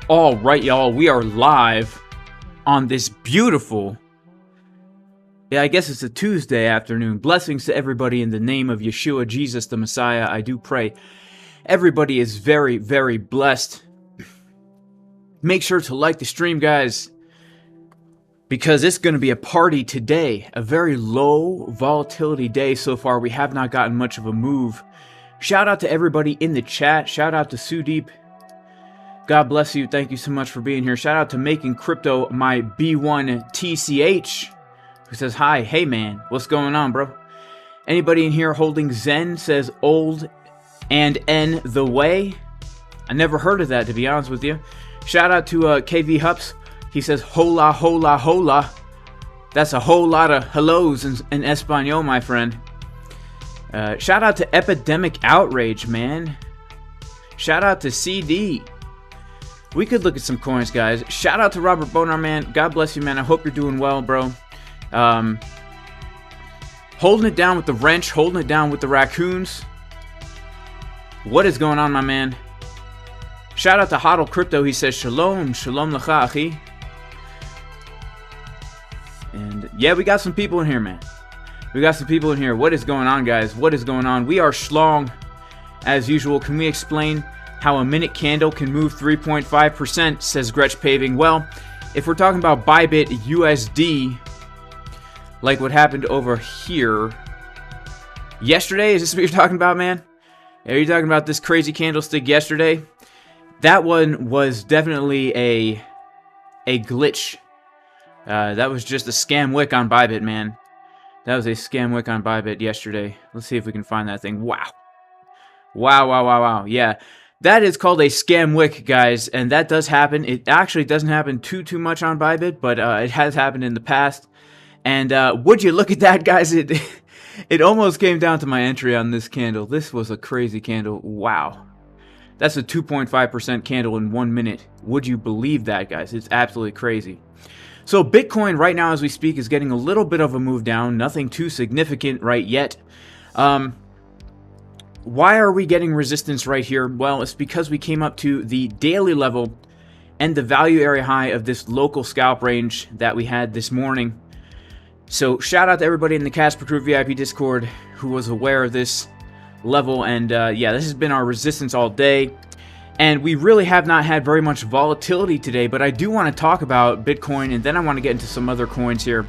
All right, y'all, we are live on this beautiful, I guess it's a Tuesday afternoon. Blessings to everybody in the name of Yeshua, Jesus the Messiah. I do pray everybody is very, very blessed. Make sure to like the stream, guys, because it's going to be a party today. A very low volatility day so far. We have not gotten much of a move. Shout out to everybody in the chat. Shout out to Sudeep. God bless you. Thank you so much for being here. Shout out to Making Crypto, my B1TCH, who says, hi, hey man, what's going on, bro? Anybody in here holding Zen says old and N the way? I never heard of that, to be honest with you. Shout out to KV Hups. He says, hola, hola, hola. That's a whole lot of hellos in Espanol, my friend. Shout out to Epidemic Outrage, man. Shout out to CD. We could look at some coins, guys. Shout out to Robert Bonar, man. God bless you, man. I hope you're doing well, bro. Holding it down with the wrench, holding it down with the raccoons. What is going on, my man? Shout out to Hodl Crypto. He says, Shalom, Shalom Lecha, Achi. And yeah, we got some people in here, man. We got some people in here. What is going on, guys? What is going on? We are schlong, as usual. Can we explain how a minute candle can move 3.5%, says Gretsch Paving? Well, if we're talking about ByBit USD, like what happened over here yesterday, is this what you're talking about, man? Are you talking about this crazy candlestick yesterday? That one was definitely a glitch. That was just a scam wick on ByBit, man. That was a scam wick on ByBit yesterday. Let's see if we can find that thing. Wow. Wow, wow, wow, wow. Yeah. That is called a scam wick, guys, and that does happen. It actually doesn't happen too much on ByBit, but it has happened in the past. And would you look at that, guys? It almost came down to my entry on this candle. This was a crazy candle. Wow. That's a 2.5% candle in 1 minute. Would you believe that, guys? It's absolutely crazy. So Bitcoin right now as we speak is getting a little bit of a move down. Nothing too significant right yet. Why are we getting resistance right here? Well, it's because we came up to the daily level and the value area high of this local scalp range that we had this morning. So shout out to everybody in the Casper Crew VIP Discord who was aware of this level. And yeah, this has been our resistance all day. And we really have not had very much volatility today, but I do want to talk about Bitcoin, and then I want to get into some other coins here.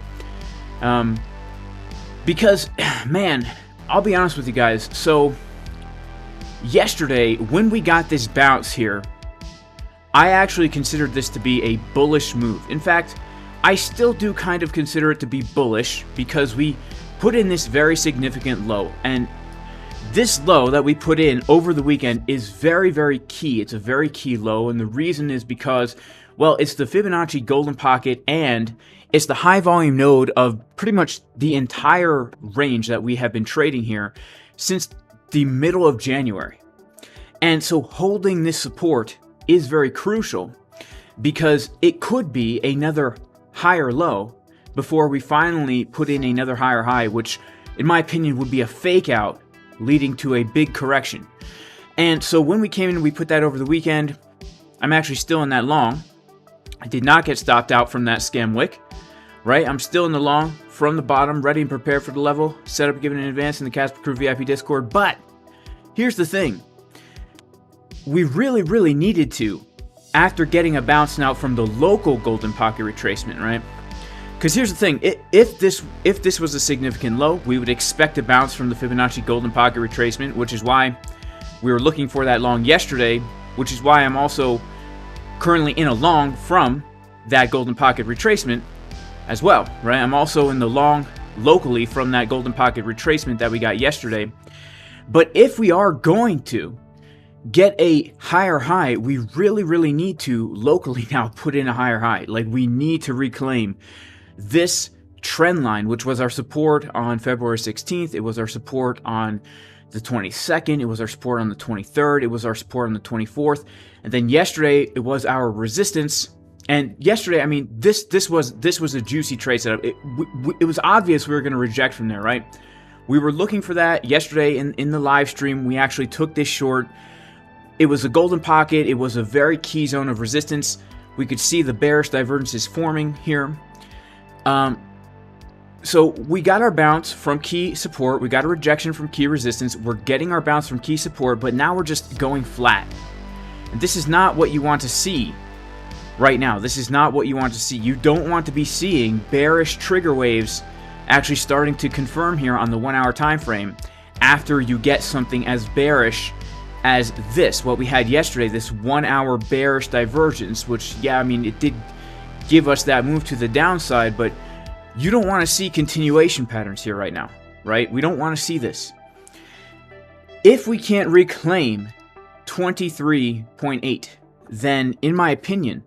Because, man, I'll be honest with you guys. So yesterday, when we got this bounce here, I actually considered this to be a bullish move. In fact, I still do kind of consider it to be bullish because we put in this very significant low. And this low that we put in over the weekend is very, very key. It's a very key low, and the reason is because, well, it's the Fibonacci golden pocket, and it's the high volume node of pretty much the entire range that we have been trading here since the middle of January. And so holding this support is very crucial because it could be another higher low before we finally put in another higher high, which in my opinion would be a fake out leading to a big correction. And so when we came in, we put that over the weekend. I'm actually still in that long. I did not get stopped out from that scam wick, right? I'm still in the long from the bottom, ready and prepared for the level, set up given in advance in the Casper Crew VIP Discord. But here's the thing. We really needed to, after getting a bounce out from the local golden pocket retracement, right? Because here's the thing, if this was a significant low, we would expect a bounce from the Fibonacci golden pocket retracement, which is why we were looking for that long yesterday, which is why I'm also currently in a long from that golden pocket retracement as well, right? I'm also in the long locally from that golden pocket retracement that we got yesterday. But if we are going to get a higher high, we really need to locally now put in a higher high. Like, we need to reclaim this trend line, which was our support on February 16th. It was our support on the 22nd. It was our support on the 23rd. It was our support on the 24th. And then yesterday, it was our resistance. And yesterday, I mean, this was a juicy trade setup. It was obvious we were going to reject from there, right? We were looking for that yesterday in the live stream. We actually took this short. It was a golden pocket. It was a very key zone of resistance. We could see the bearish divergences forming here. So we got our bounce from key support. We got a rejection from key resistance. We're getting our bounce from key support, but now we're just going flat. And this is not what you want to see right now. This is not what you want to see. You don't want to be seeing bearish trigger waves actually starting to confirm here on the 1 hour time frame after you get something as bearish as this, what we had yesterday, this 1 hour bearish divergence, which, yeah, I mean, it did give us that move to the downside, but you don't want to see continuation patterns here right now, right? We don't want to see this. If we can't reclaim 23.8, then in my opinion,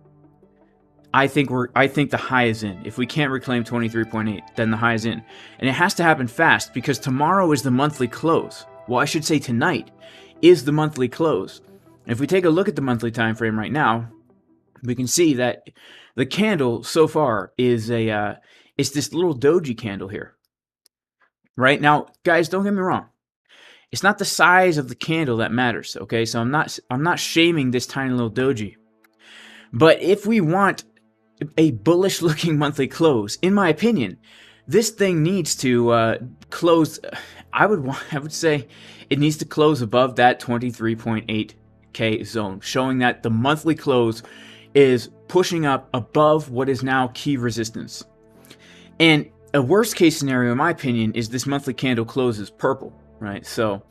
I think the high is in. If we can't reclaim 23.8, then the high is in. And it has to happen fast because tomorrow is the monthly close. Well, I should say tonight is the monthly close. And if we take a look at the monthly time frame right now, we can see that the candle so far is it's this little Doge candle here. Right? Now, guys, don't get me wrong. It's not the size of the candle that matters, okay? So I'm not shaming this tiny little Doge. But if we want a bullish looking monthly close, in my opinion, this thing needs to close. I would say it needs to close above that 23.8K zone, showing that the monthly close is pushing up above what is now key resistance. And a worst case scenario, in my opinion, is this monthly candle closes purple, right? So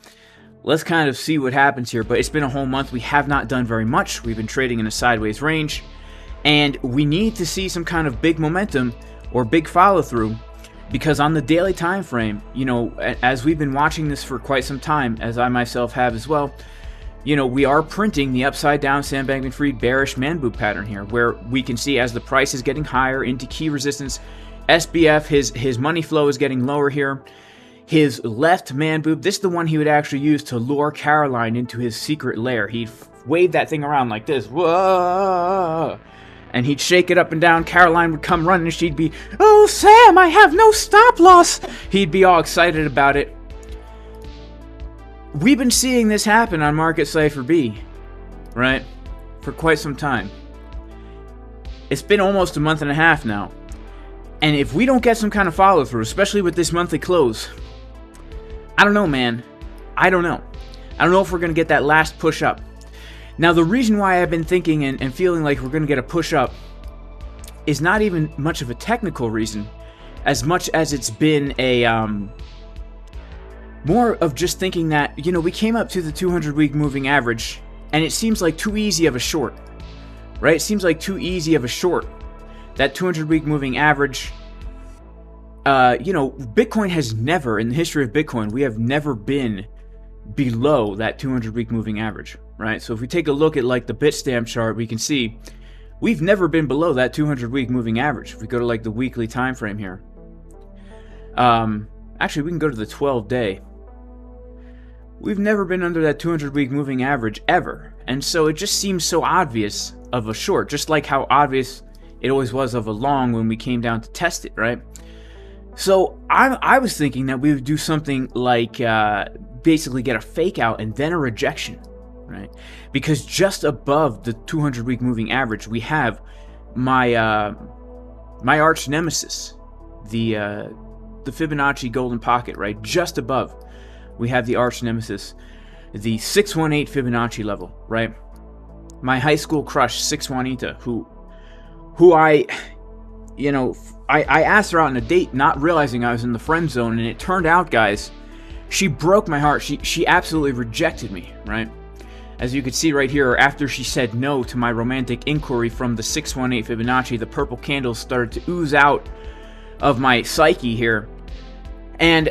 let's kind of see what happens here. But it's been a whole month. We have not done very much. We've been trading in a sideways range. And we need to see some kind of big momentum or big follow through, because on the daily time frame, you know, as we've been watching this for quite some time, as I myself have as well, you know, we are printing the upside down Sam Bankman-Fried bearish man boob pattern here, where we can see as the price is getting higher into key resistance, SBF, his money flow is getting lower here. His left man boob, this is the one he would actually use to lure Caroline into his secret lair. He'd wave that thing around like this. Whoa! And he'd shake it up and down. Caroline would come running and she'd be, "Oh, Sam, I have no stop loss." He'd be all excited about it. We've been seeing this happen on Market Cipher B, right? For quite some time. It's been almost a month and a half now. And if we don't get some kind of follow through, especially with this monthly close, I don't know, man. I don't know. I don't know if we're going to get that last push up. Now, the reason why I've been thinking and feeling like we're going to get a push up is not even much of a technical reason, as much as it's been a more of just thinking that, you know, we came up to the 200-week moving average, and it seems like too easy of a short, right? It seems like too easy of a short. That 200-week moving average, you know, Bitcoin has never, in the history of Bitcoin, we have never been below that 200-week moving average, right? So if we take a look at like the Bitstamp chart, we can see we've never been below that 200-week moving average. If we go to like the weekly time frame here, actually we can go to the 12-day. We've never been under that 200-week moving average ever, and so it just seems so obvious of a short, just like how obvious it always was of a long when we came down to test it, right? So I was thinking that we would do something like basically get a fake out and then a rejection, right? Because just above the 200-week moving average, we have my my arch nemesis, the Fibonacci golden pocket, right? Just above, we have the arch nemesis, the 618 Fibonacci level, right? My high school crush, 618, who I, you know, I asked her out on a date, not realizing I was in the friend zone, and it turned out, guys, she broke my heart. She absolutely rejected me, right? As you can see right here, after she said no to my romantic inquiry from the 618 Fibonacci, the purple candles started to ooze out of my psyche here. And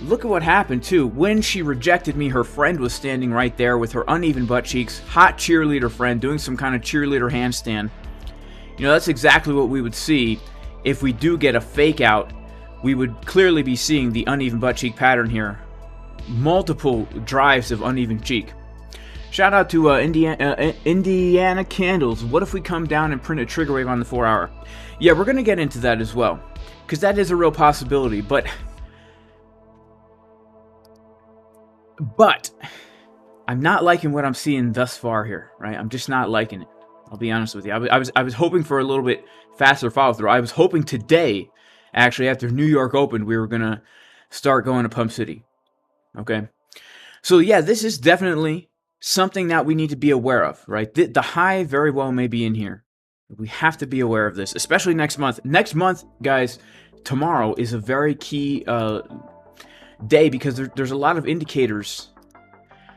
look at what happened, too. When she rejected me, her friend was standing right there with her uneven butt cheeks, hot cheerleader friend, doing some kind of cheerleader handstand. You know, that's exactly what we would see if we do get a fake out. We would clearly be seeing the uneven butt cheek pattern here. Multiple drives of uneven cheek. Shout out to Indiana Candles. What if we come down and print a trigger wave on the 4 hour? Yeah, we're going to get into that as well, because that is a real possibility. But I'm not liking what I'm seeing thus far here, right? I'm just not liking it. I'll be honest with you. I was hoping for a little bit faster follow through. I was hoping today, actually, after New York opened, we were gonna start going to Pump City. Okay, so yeah, this is definitely something that we need to be aware of, right? The high very well may be in here. We have to be aware of this, especially next month. Next month, guys, tomorrow is a very key day because there's a lot of indicators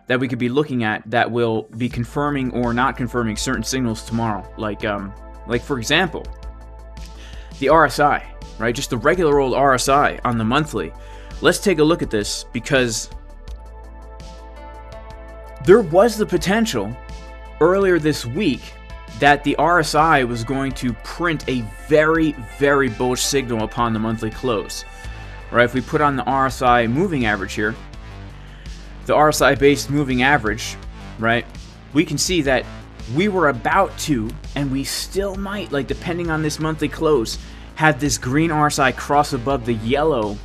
that we could be looking at that will be confirming or not confirming certain signals tomorrow. Like for example, the RSI, right? Just the regular old RSI on the monthly. Let's take a look at this because there was the potential earlier this week that the RSI was going to print a very, very bullish signal upon the monthly close. Right? If we put on the RSI moving average here, the RSI based moving average, right? We can see that we were about to, and we still might, like depending on this monthly close, have this green RSI cross above the yellow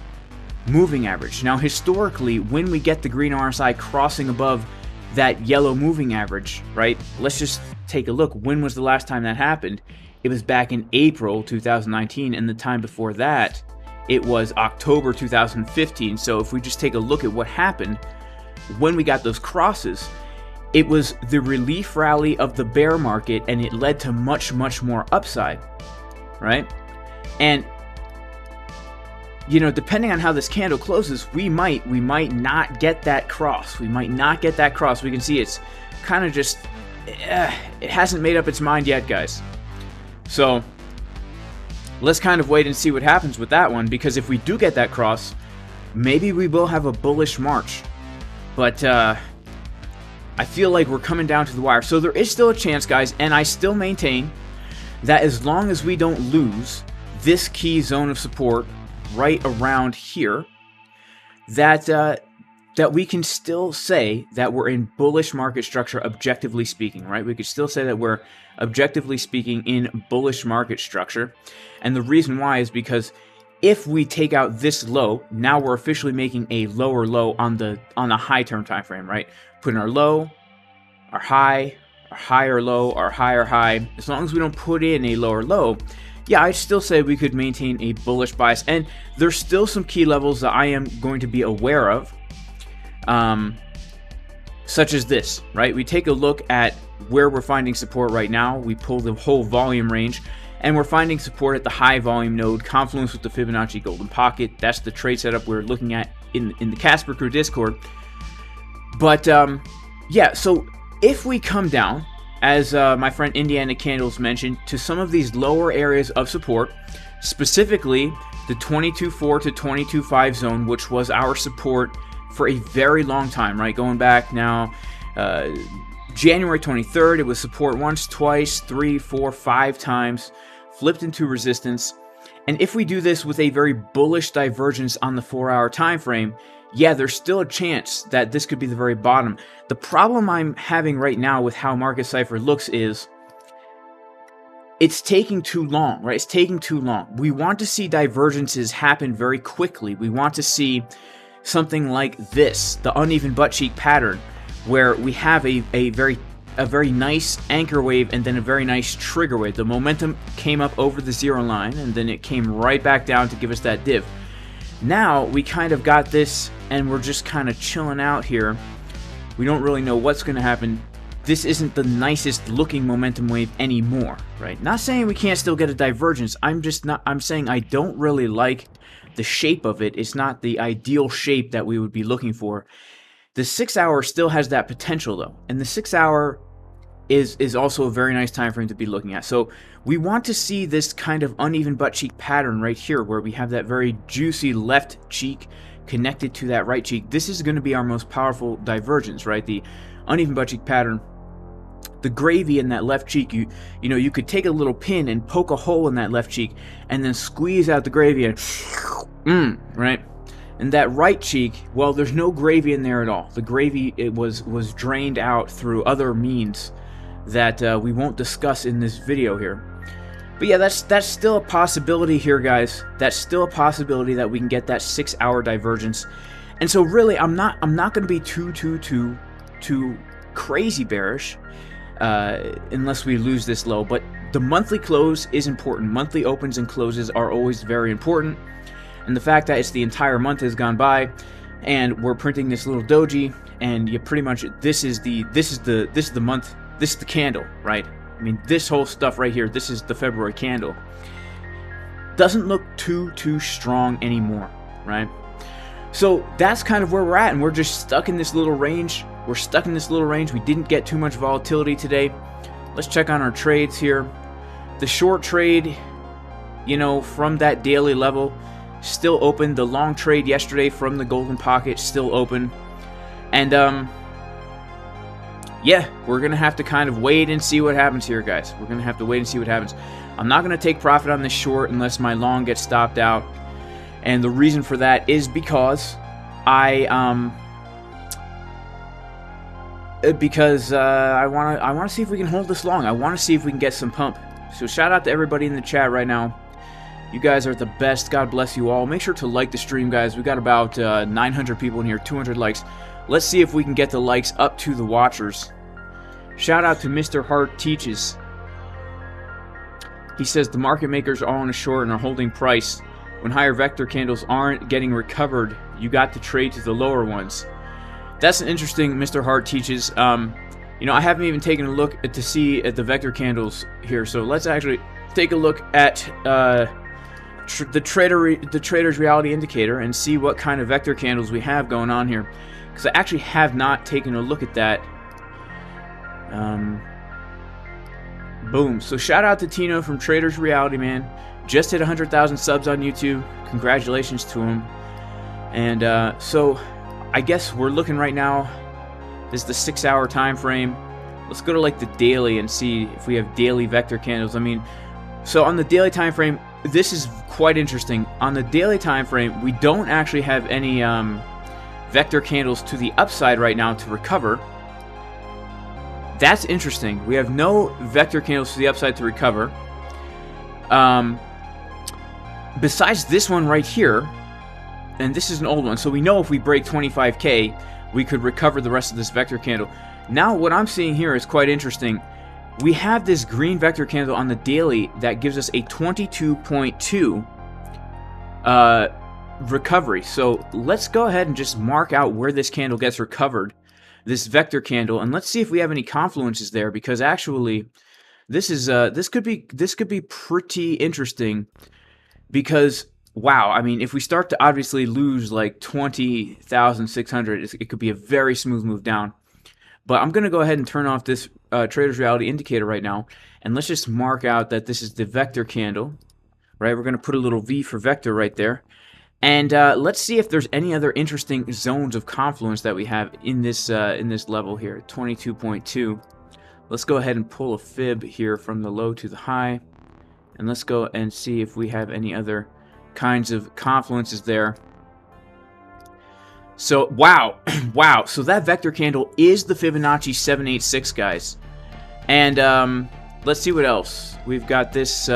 moving average. Now, historically, when we get the green RSI crossing above that yellow moving average, right? Let's just take a look. When was the last time that happened? It was back in April 2019, and the time before that, it was October 2015. So if we just take a look at what happened when we got those crosses, it was the relief rally of the bear market, and it led to much, much more upside, right? And you know, depending on how this candle closes, we might not get that cross. We might not get that cross. We can see it's kind of just, it hasn't made up its mind yet, guys. So let's kind of wait and see what happens with that one, because if we do get that cross, maybe we will have a bullish March. But I feel like we're coming down to the wire. So there is still a chance, guys, and I still maintain that as long as we don't lose this key zone of support right around here, that that we can still say that we're in bullish market structure, objectively speaking, right? We could still say that we're objectively speaking in bullish market structure. And the reason why is because if we take out this low, now we're officially making a lower low on the high term time frame, right? Putting our low, our high, our higher low, our higher high. As long as we don't put in a lower low, yeah, I still say we could maintain a bullish bias. And there's still some key levels that I am going to be aware of, such as this, right? We take a look at where we're finding support right now. We pull the whole volume range, and we're finding support at the high volume node, confluence with the Fibonacci golden pocket. That's the trade setup we're looking at in the Casper Crew Discord. But yeah, so if we come down, as my friend Indiana Candles mentioned, to some of these lower areas of support, specifically the 22.4 to 22.5 zone, which was our support for a very long time, right? Going back now, January 23rd, it was support once, twice, 3, 4, 5 times, flipped into resistance. And if we do this with a very bullish divergence on the 4-hour time frame, yeah, there's still a chance that this could be the very bottom. The problem I'm having right now with how Market Cipher looks is it's taking too long, right? It's taking too long. We want to see divergences happen very quickly. We want to see something like this, the uneven butt cheek pattern, where we have a very nice anchor wave and then a very nice trigger wave. The momentum came up over the zero line, and then it came right back down to give us that div. Now we kind of got this, and we're just kind of chilling out here. We don't really know what's going to happen. This isn't the nicest looking momentum wave anymore, right? Not saying we can't still get a divergence. I'm saying I don't really like the shape of it. It's not the ideal shape that we would be looking for. The 6-hour still has that potential though, and the 6-hour is also a very nice time frame to be looking at. So we want to see this kind of uneven butt cheek pattern right here, where we have that very juicy left cheek connected to that right cheek. This is going to be our most powerful divergence, right? The uneven butt cheek pattern, the gravy in that left cheek. You know, you could take a little pin and poke a hole in that left cheek and then squeeze out the gravy and right? And that right cheek, well, there's no gravy in there at all. The gravy, it was drained out through other means that we won't discuss in this video here. But yeah, that's still a possibility here, guys. That's still a possibility that we can get that 6-hour divergence. And so really, I'm not going to be too too crazy bearish unless we lose this low. But the monthly close is important. Monthly opens and closes are always very important. And the fact that it's the entire month has gone by, and we're printing this little doji, and you pretty much this is the month, this is the candle, right? I mean, this whole stuff right here, this is the February candle. Doesn't look too strong anymore, right? So that's kind of where we're at, and we're just stuck in this little range. We're stuck in this little range. We didn't get too much volatility today. Let's check on our trades here. The short trade, you know, from that daily level, still open. The long trade yesterday from the golden pocket, still open. And yeah, we're gonna have to kind of wait and see what happens here, guys. We're gonna have to wait and see what happens. I'm not gonna take profit on this short unless my long gets stopped out, and the reason for that is because I want to see if we can hold this long. I want to see if we can get some pump. So shout out to everybody in the chat right now. You guys are the best. God bless you all. Make sure to like the stream, guys. We got about 900 people in here, 200 likes. Let's see if we can get the likes up to the watchers. Shout out to Mr. Hart Teaches. He says the market makers are on a short and are holding price. When higher vector candles aren't getting recovered, you got to trade to the lower ones. That's an interesting, Mr. Hart Teaches. You know, I haven't even taken a look to see at the vector candles here, so let's actually take a look at the trader's reality indicator and see what kind of vector candles we have going on here, because I actually have not taken a look at that. Boom. So shout out to Tino from Trader's Reality, man. Just hit 100,000 subs on YouTube. Congratulations to him. And so I guess we're looking right now. This is the 6-hour time frame. Let's go to like the daily and see if we have daily vector candles. I mean, so on the daily time frame, this is quite interesting. On the daily time frame, we don't actually have any vector candles to the upside right now to recover. That's interesting. We have no vector candles to the upside to recover. Besides this one right here, and this is an old one, so we know if we break 25K, we could recover the rest of this vector candle. Now what I'm seeing here is quite interesting. We have this green vector candle on the daily that gives us a 22.2 recovery. So let's go ahead and just mark out where this candle gets recovered, this vector candle, and let's see if we have any confluences there, because actually this is this could be pretty interesting, because wow, I mean, if we start to obviously lose like 20,600, it could be a very smooth move down. But I'm going to go ahead and turn off this Trader's Reality indicator right now, and let's just mark out that this is the vector candle, right? We're going to put a little V for vector right there. And let's see if there's any other interesting zones of confluence that we have in this level here, 22.2. Let's go ahead and pull a fib here from the low to the high, and let's go and see if we have any other kinds of confluences there. So wow, wow. So that vector candle is the Fibonacci 786, guys. And let's see what else we've got. This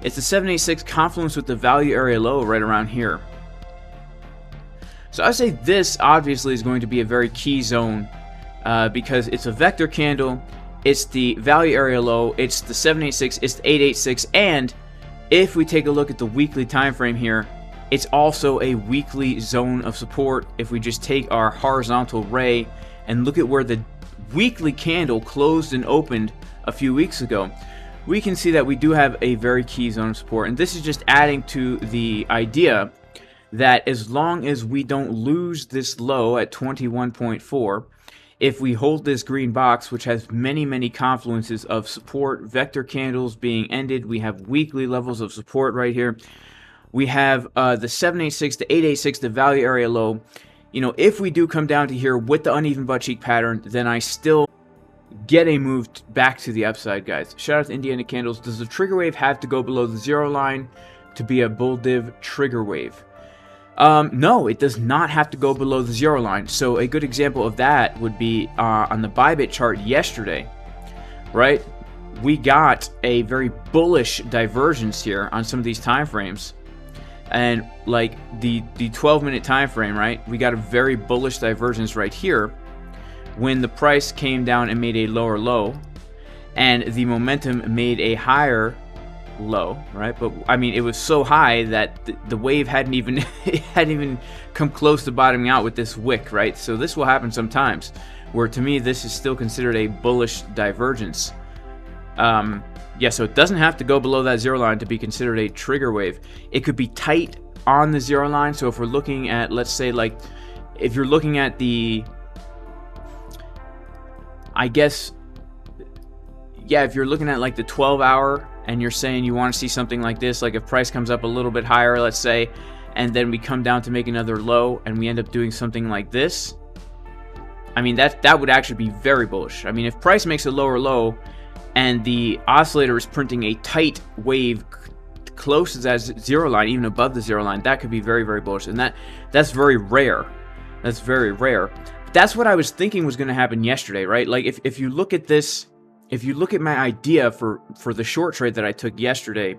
it's the 786 confluence with the value area low right around here. So I say this obviously is going to be a very key zone because it's a vector candle, it's the value area low, it's the 786, it's the 886, and if we take a look at the weekly time frame here, it's also a weekly zone of support. If we just take our horizontal ray and look at where the weekly candle closed and opened a few weeks ago, we can see that we do have a very key zone of support. And this is just adding to the idea that as long as we don't lose this low at 21.4, if we hold this green box, which has many confluences of support, vector candles being ended, we have weekly levels of support right here. We have the 786 to 886, the value area low. You know, if we do come down to here with the uneven butt cheek pattern, then I still get a move back to the upside, guys. Shout out to Indiana Candles. Does the trigger wave have to go below the 0 line to be a bull div trigger wave? No, it does not have to go below the 0 line. So a good example of that would be on the ByBit chart yesterday, right? We got a very bullish divergence here on some of these time frames. And like the 12-minute time frame, right? We got a very bullish divergence right here, when the price came down and made a lower low, and the momentum made a higher low, right? But I mean, it was so high that the wave hadn't even come close to bottoming out with this wick, right? So this will happen sometimes, where to me this is still considered a bullish divergence. Yeah, so it doesn't have to go below that zero line to be considered a trigger wave. It could be tight on the zero line. So if we're looking at, let's say, like, if you're looking at the, I guess, yeah, if you're looking at like the 12-hour and you're saying you want to see something like this, like if price comes up a little bit higher, let's say, and then we come down to make another low and we end up doing something like this, I mean, that would actually be very bullish. I mean, if price makes a lower low and the oscillator is printing a tight wave close to that zero line, even above the zero line, that could be very, very bullish. And that's very rare. That's very rare. That's what I was thinking was going to happen yesterday, right? Like if you look at this, if you look at my idea for the short trade that I took yesterday,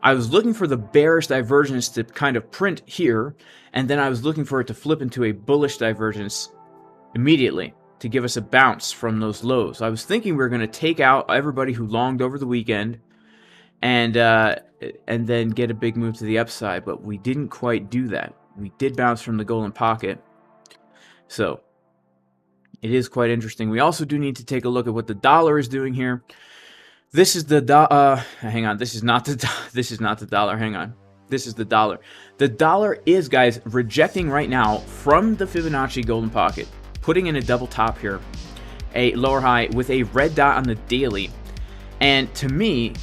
I was looking for the bearish divergence to kind of print here, and then I was looking for it to flip into a bullish divergence immediately to give us a bounce from those lows. I was thinking we were going to take out everybody who longed over the weekend and then get a big move to the upside, but we didn't quite do that. We did bounce from the golden pocket. So it is quite interesting. We also do need to take a look at what the dollar is doing here. This is the hang on, this is not the dollar. Hang on. This is the dollar. The dollar is, guys, rejecting right now from the Fibonacci golden pocket, putting in a double top here, a lower high with a red dot on the daily. And to me,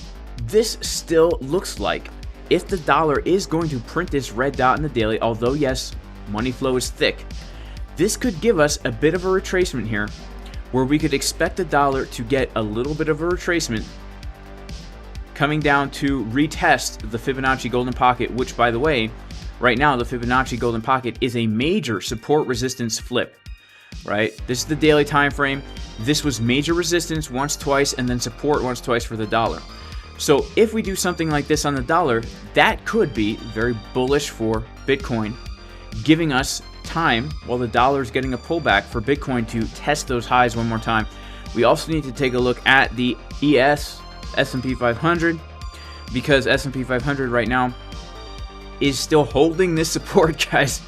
this still looks like if the dollar is going to print this red dot on the daily, although yes, money flow is thick, this could give us a bit of a retracement here, where we could expect the dollar to get a little bit of a retracement coming down to retest the Fibonacci golden pocket, which, by the way, right now the Fibonacci golden pocket is a major support resistance flip. Right? This is the daily time frame. This was major resistance once, twice, and then support once, twice for the dollar. So if we do something like this on the dollar, that could be very bullish for Bitcoin, giving us time while the dollar is getting a pullback for Bitcoin to test those highs one more time. We also need to take a look at the S&P 500, because S&P 500 right now is still holding this support, guys.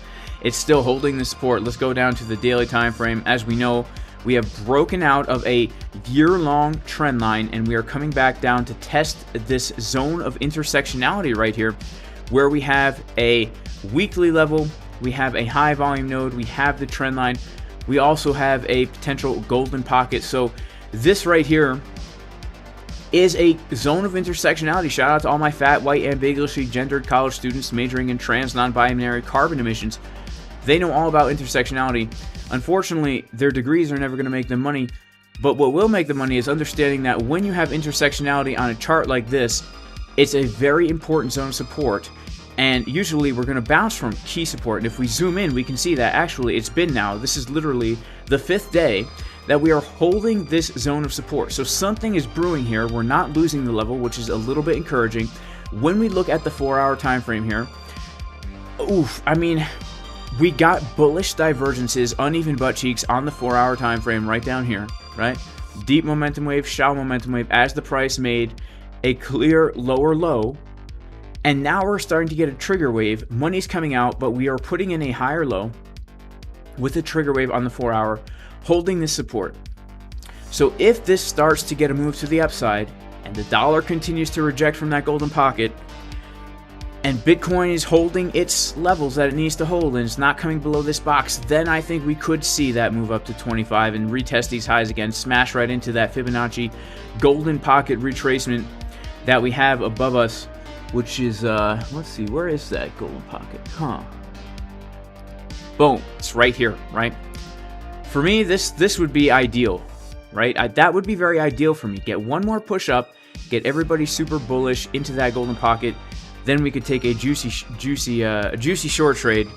It's still holding the support. Let's go down to the daily time frame. As we know, we have broken out of a year-long trend line, and we are coming back down to test this zone of intersectionality right here, where we have a weekly level, we have a high volume node, we have the trend line, we also have a potential golden pocket. So this right here is a zone of intersectionality. Shout out to all my fat, white, ambiguously gendered college students majoring in trans, non-binary carbon emissions. They know all about intersectionality. Unfortunately, their degrees are never going to make them money, but what will make them money is understanding that when you have intersectionality on a chart like this, it's a very important zone of support, and usually we're going to bounce from key support. And if we zoom in, we can see that actually it's been now, this is literally the 5th day that we are holding this zone of support. So something is brewing here. We're not losing the level, which is a little bit encouraging. When we look at the 4-hour time frame here, I mean, we got bullish divergences, uneven butt cheeks on the 4-hour time frame right down here, right? Deep momentum wave, shallow momentum wave as the price made a clear lower low. And now we're starting to get a trigger wave. Money's coming out, but we are putting in a higher low with a trigger wave on the 4-hour, holding this support. So if this starts to get a move to the upside and the dollar continues to reject from that golden pocket, and Bitcoin is holding its levels that it needs to hold and it's not coming below this box, then I think we could see that move up to 25 and retest these highs again, smash right into that Fibonacci golden pocket retracement that we have above us, which is, let's see, where is that golden pocket? Boom, it's right here, right? For me, this would be ideal, right? That would be very ideal for me. Get one more push up, get everybody super bullish into that golden pocket, then we could take a juicy short trade,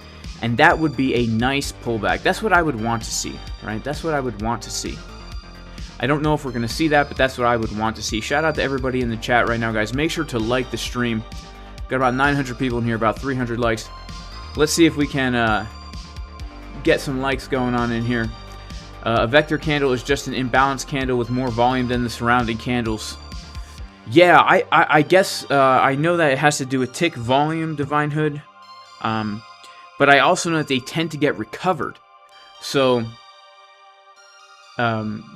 and that would be a nice pullback. That's what I would want to see, right? That's what I would want to see. I don't know if we're going to see that, but that's what I would want to see. Shout out to everybody in the chat right now, guys. Make sure to like the stream. Got about 900 people in here, about 300 likes. Let's see if we can get some likes going on in here. A vector candle is just an imbalanced candle with more volume than the surrounding candles. Yeah, I guess I know that it has to do with tick volume, Divine Hood. But I also know that they tend to get recovered. So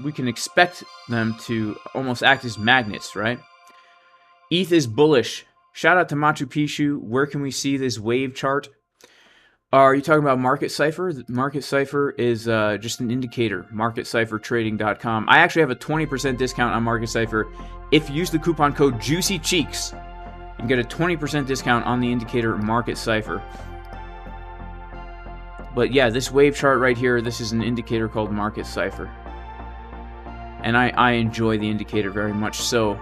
we can expect them to almost act as magnets, right? ETH is bullish. Shout out to Machu Picchu. Where can we see this wave chart? Are you talking about Market Cipher? Market Cipher is just an indicator. MarketCipherTrading.com. I actually have a 20% discount on Market Cipher. If you use the coupon code JuicyCheeks, you can get a 20% discount on the indicator Market Cipher. But yeah, this wave chart right here, this is an indicator called Market Cipher. And I enjoy the indicator very much so.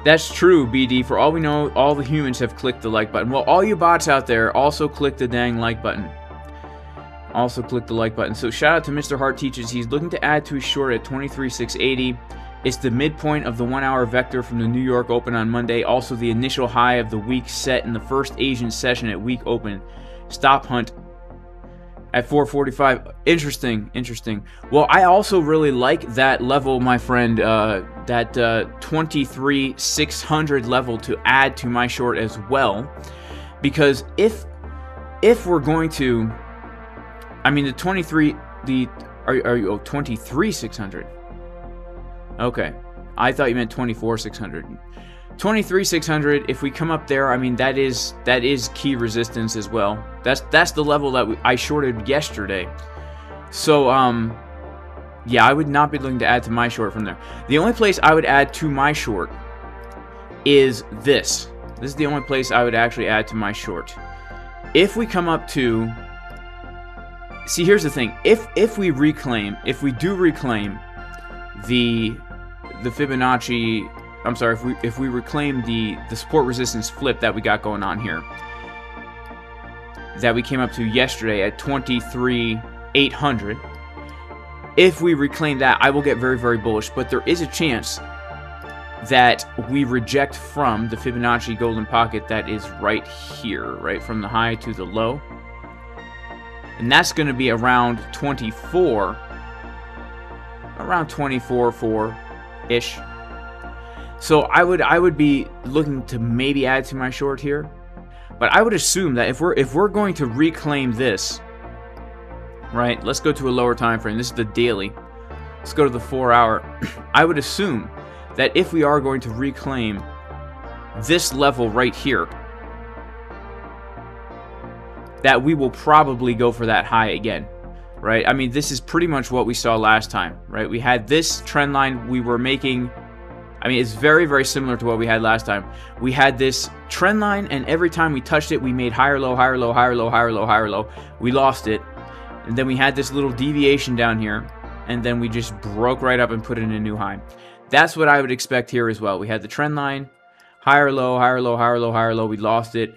That's true, BD. For all we know, all the humans have clicked the like button. Well, all you bots out there also click the dang like button. Also click the like button. So shout out to Mr. Hart Teaches. He's looking to add to his short at 23,680. It's the midpoint of the 1 hour vector from the New York Open on Monday. Also the initial high of the week set in the first Asian session at week open. Stop hunt at 445. Interesting. Well, I also really like that level, my friend, that 23,600 level to add to my short as well. Because if we're going to, I mean the 23,600. Okay, I thought you meant 24,600. 23,600. If we come up there, I mean that is key resistance as well. That's the level that I shorted yesterday. So yeah, I would not be looking to add to my short from there. The only place I would add to my short is this. This is the only place I would actually add to my short. If we come up to, see, here's the thing. If we do reclaim the Fibonacci, I'm sorry, if we reclaim the support resistance flip that we got going on here, that we came up to yesterday at 23,800. If we reclaim that, I will get very, very bullish. But there is a chance that we reject from the Fibonacci golden pocket that is right here, right from the high to the low. And that's going to be around 24.4-ish. So I would be looking to maybe add to my short here. But I would assume that if we're going to reclaim this, right? Let's go to a lower time frame. This is the daily. Let's go to the 4 hour. I would assume that if we are going to reclaim this level right here, that we will probably go for that high again, right? I mean, this is pretty much what we saw last time, right? We had this trend line we were making. I mean, it's very, very similar to what we had last time. We had this trend line, and every time we touched it, we made higher low, higher low, higher low, higher low, higher low. We lost it. And then we had this little deviation down here, and then we just broke right up and put in a new high. That's what I would expect here as well. We had the trend line, higher low, higher low, higher low, higher low. We lost it.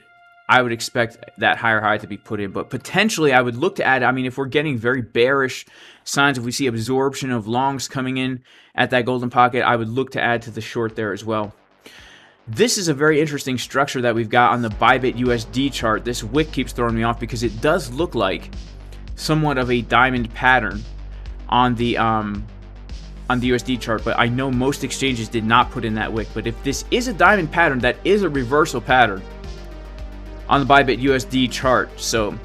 I would expect that higher high to be put in. But potentially, I would look to add, I mean, if we're getting very bearish signs, if we see absorption of longs coming in at that golden pocket, I would look to add to the short there as well. This is a very interesting structure that we've got on the ByBit USD chart. This wick keeps throwing me off because it does look like somewhat of a diamond pattern on the USD chart, but I know most exchanges did not put in that wick. But if this is a diamond pattern, that is a reversal pattern on the ByBit USD chart. So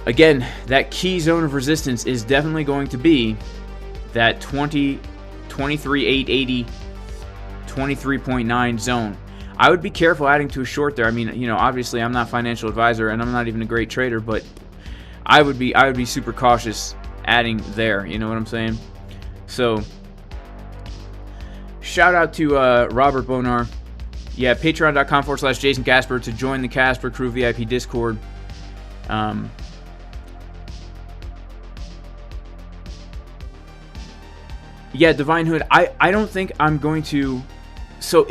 again, that key zone of resistance is definitely going to be that 23,880, 23.9 zone. I would be careful adding to a short there. I mean, you know, obviously I'm not a financial advisor and I'm not even a great trader, but I would be super cautious adding there. You know what I'm saying? So shout out to Robert Bonar. Yeah, patreon.com/Jason Casper to join the Casper Crew VIP Discord. Yeah, Divine Hood, I don't think I'm going to. So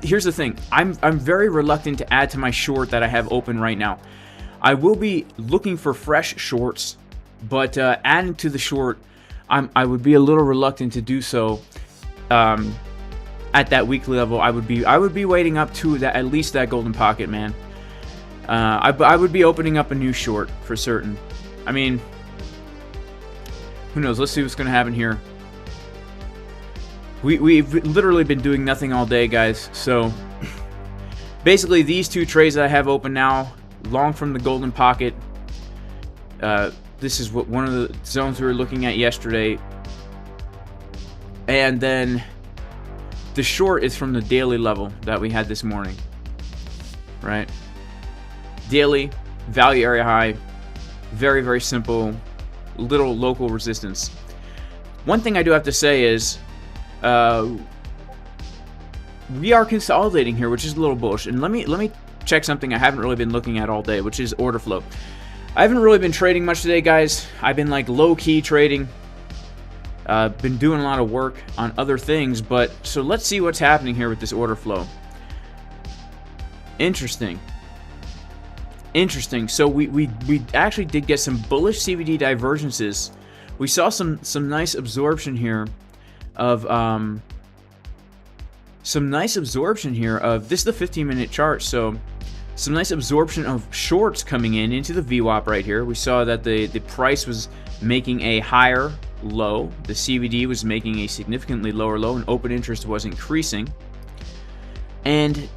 here's the thing, I'm very reluctant to add to my short that I have open right now. I will be looking for fresh shorts, but adding to the short, I would be a little reluctant to do so. At that weekly level, I would be waiting up to that, at least that golden pocket, man. I would be opening up a new short for certain. I mean, who knows? Let's see what's going to happen here. We've literally been doing nothing all day, guys. So basically, these two trades that I have open now, long from the golden pocket. This is what one of the zones we were looking at yesterday. And then the short is from the daily level that we had this morning. Right? Daily, value area high. Very, very simple. Little local resistance. One thing I do have to say is we are consolidating here, which is a little bullish. And let me check something I haven't really been looking at all day, which is order flow. I haven't really been trading much today, guys. I've been like low-key trading. Been doing a lot of work on other things, but so let's see what's happening here with this order flow. Interesting. Interesting. So we actually did get some bullish CVD divergences. We saw some nice absorption here of this is the 15-minute chart, so some nice absorption of shorts coming into the VWAP right here. We saw that the price was making a higher low, the CVD was making a significantly lower low, and open interest was increasing. And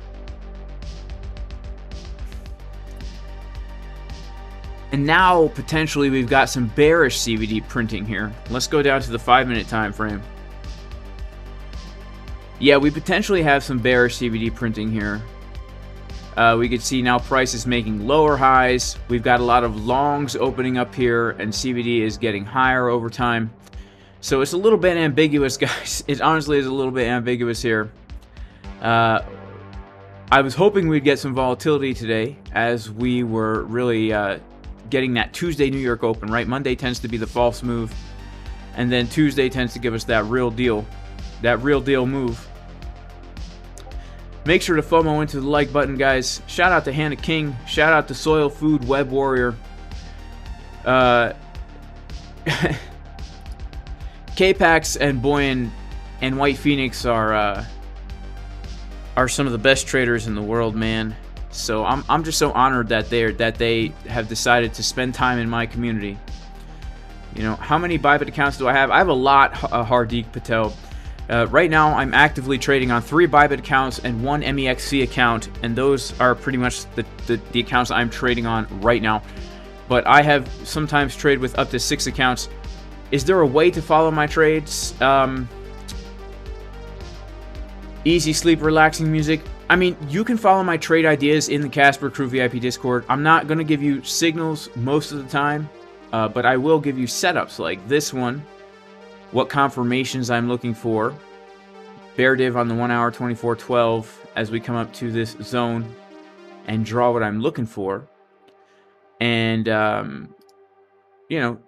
now potentially we've got some bearish CVD printing here. Let's go down to the 5-minute time frame. Yeah, we potentially have some bearish CVD printing here. We could see now price is making lower highs. We've got a lot of longs opening up here, and CVD is getting higher over time. So it's a little bit ambiguous, guys. It honestly is a little bit ambiguous here. I was hoping we'd get some volatility today, as we were really getting that Tuesday New York Open, right? Monday tends to be the false move, and then Tuesday tends to give us that real deal move. Make sure to FOMO into the like button, guys. Shout out to Hannah King. Shout out to Soil Food Web Warrior. K-Pax and Boyan and White Phoenix are some of the best traders in the world, man. So I'm just so honored that they have decided to spend time in my community. You know, how many ByBit accounts do I have? I have a lot, Hardik Patel. Right now, I'm actively trading on 3 ByBit accounts and 1 MEXC account, and those are pretty much the accounts I'm trading on right now. But I have sometimes trade with up to 6 accounts. Is there a way to follow my trades? Easy sleep, relaxing music. I mean, you can follow my trade ideas in the Casper Crew VIP Discord. I'm not going to give you signals most of the time, but I will give you setups like this one. What confirmations I'm looking for. Bear div on the 1 hour 24:12 as we come up to this zone and draw what I'm looking for. And you know,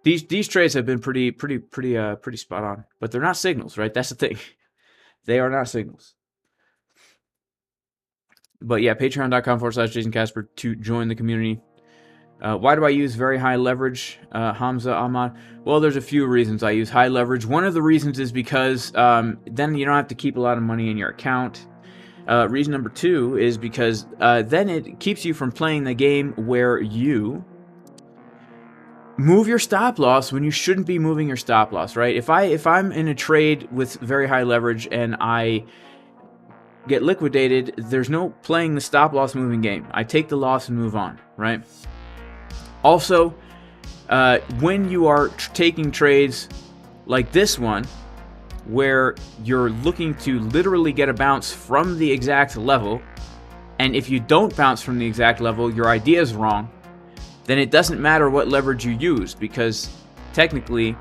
these trades have been pretty spot on, but they're not signals, right? That's the thing. They are not signals. But yeah, patreon.com/Jason Casper to join the community. Why do I use very high leverage, Hamza Ahmad? Well, there's a few reasons I use high leverage. One of the reasons is because then you don't have to keep a lot of money in your account. Reason number 2 is because then it keeps you from playing the game where you move your stop loss when you shouldn't be moving your stop loss, right? If I'm in a trade with very high leverage and I get liquidated, there's no playing the stop loss moving game. I take the loss and move on, right? Also, when you are taking trades like this one, where you're looking to literally get a bounce from the exact level, and if you don't bounce from the exact level, your idea is wrong, then it doesn't matter what leverage you use, because technically,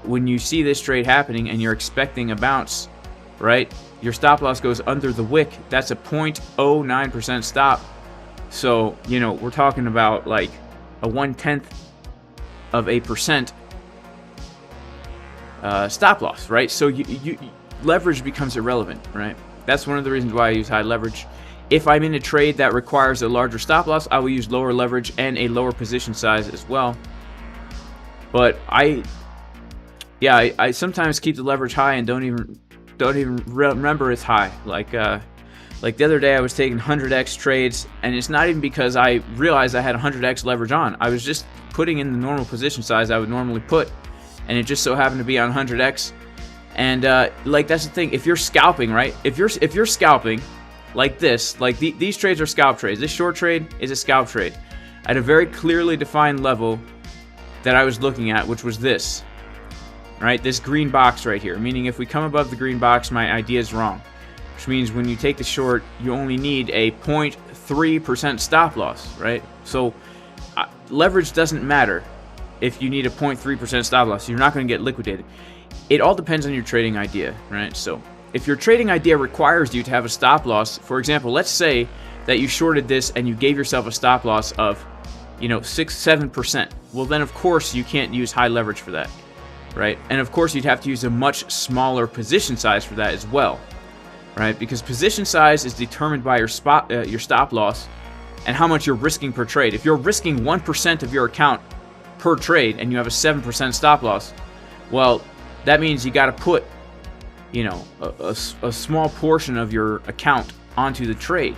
when you see this trade happening and you're expecting a bounce, right, your stop loss goes under the wick. That's a 0.09% stop. So, you know, we're talking about like a 0.1% stop loss, right? So leverage becomes irrelevant, right? That's one of the reasons why I use high leverage. If I'm in a trade that requires a larger stop loss, I will use lower leverage and a lower position size as well. But I sometimes keep the leverage high and don't even remember it's high. Like Like the other day I was taking 100x trades, and it's not even because I realized I had 100x leverage on. I was just putting in the normal position size I would normally put, and it just so happened to be on 100x. And like that's the thing, if you're scalping, right? If you're scalping like this, like these trades are scalp trades. This short trade is a scalp trade at a very clearly defined level that I was looking at, which was this, right? This green box right here, meaning if we come above the green box, my idea is wrong. Which means when you take the short, you only need a 0.3% stop loss, right? So leverage doesn't matter if you need a 0.3% stop loss. You're not going to get liquidated. It all depends on your trading idea, right? So if your trading idea requires you to have a stop loss, for example, let's say that you shorted this and you gave yourself a stop loss of, you know, 6-7%. Well, then of course you can't use high leverage for that, right? And of course you'd have to use a much smaller position size for that as well. Right, because position size is determined by your stop loss and how much you're risking per trade. If you're risking 1% of your account per trade and you have a 7% stop loss, well, that means you got to put, you know, a small portion of your account onto the trade,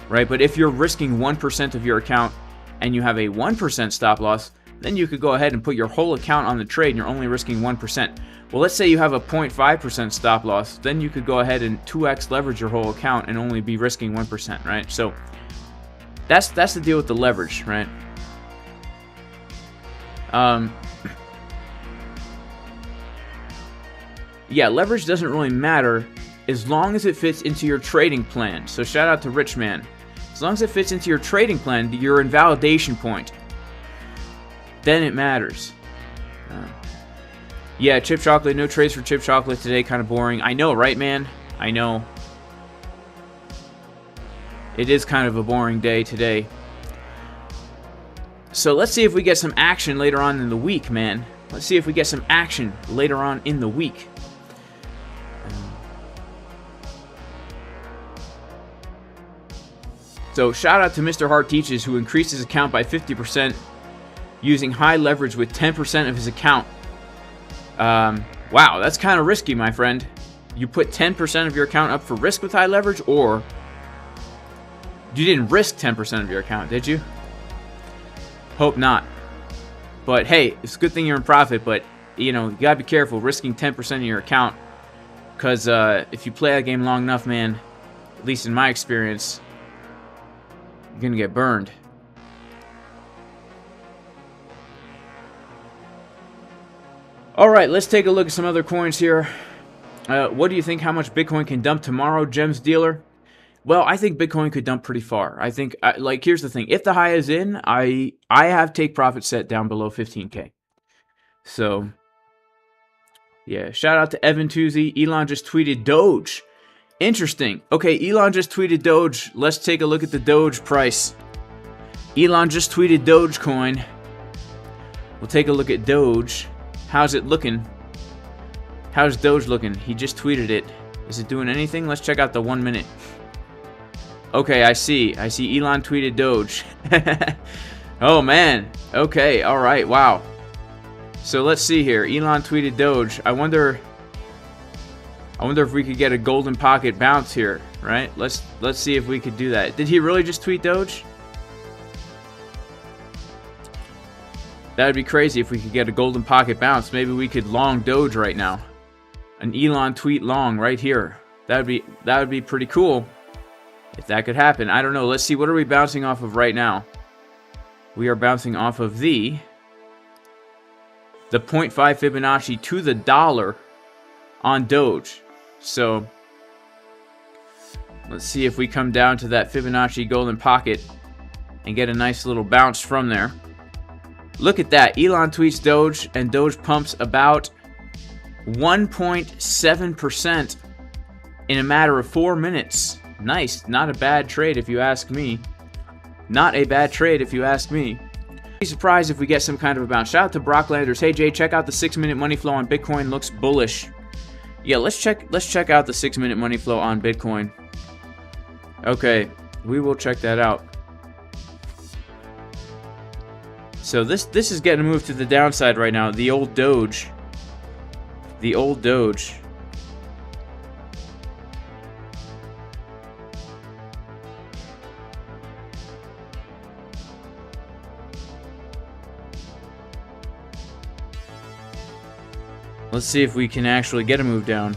right? But if you're risking 1% of your account and you have a 1% stop loss, then you could go ahead and put your whole account on the trade and you're only risking 1%. Well, let's say you have a 0.5% stop loss, then you could go ahead and 2x leverage your whole account and only be risking 1%, right? So that's the deal with the leverage, right? Yeah, leverage doesn't really matter as long as it fits into your trading plan. So shout out to Richman. As long as it fits into your trading plan, your invalidation point, then it matters. Yeah, chip chocolate, no trades for chip chocolate today, kind of boring. I know, right, man? I know. It is kind of a boring day today. So let's see if we get some action later on in the week, man. Let's see if we get some action later on in the week. So shout out to Mr. Hart Teaches, who increased his account by 50% using high leverage with 10% of his account. Wow, that's kind of risky, my friend. You put 10% of your account up for risk with high leverage, or you didn't risk 10% of your account, did you? Hope not. But hey, it's a good thing you're in profit, but you know, you gotta be careful risking 10% of your account, because if you play that game long enough, man, at least in my experience, you're gonna get burned. Alright, let's take a look at some other coins here. What do you think how much Bitcoin can dump tomorrow, Gems Dealer? Well, I think Bitcoin could dump pretty far. I think, like, here's the thing. If the high is in, I have take profit set down below 15K. So, yeah. Shout out to Evan Toozy. Elon just tweeted Doge. Interesting. Okay, Elon just tweeted Doge. Let's take a look at the Doge price. Elon just tweeted Dogecoin. We'll take a look at Doge. How's it looking? How's Doge looking? He just tweeted it. Is it doing anything? Let's check out the 1 minute. Okay, I see. Elon tweeted Doge. Oh, man. Okay, all right. Wow. So let's see here. Elon tweeted Doge. I wonder if we could get a golden pocket bounce here, right? Let's see if we could do that. Did he really just tweet Doge? That would be crazy if we could get a golden pocket bounce. Maybe we could long Doge right now. An Elon tweet long right here. That would be pretty cool if that could happen. I don't know. Let's see. What are we bouncing off of right now? We are bouncing off of the 0.5 Fibonacci to the dollar on Doge. So let's see if we come down to that Fibonacci golden pocket and get a nice little bounce from there. Look at that. Elon tweets Doge, and Doge pumps about 1.7% in a matter of 4 minutes. Nice. Not a bad trade if you ask me. Not a bad trade if you ask me. I'd be surprised if we get some kind of a bounce. Shout out to Brocklanders. Hey Jay, check out the 6-minute money flow on Bitcoin. Looks bullish. Yeah, let's check out the 6-minute money flow on Bitcoin. Okay, we will check that out. So this is getting moved to the downside right now. The old Doge. The old Doge. Let's see if we can actually get a move down.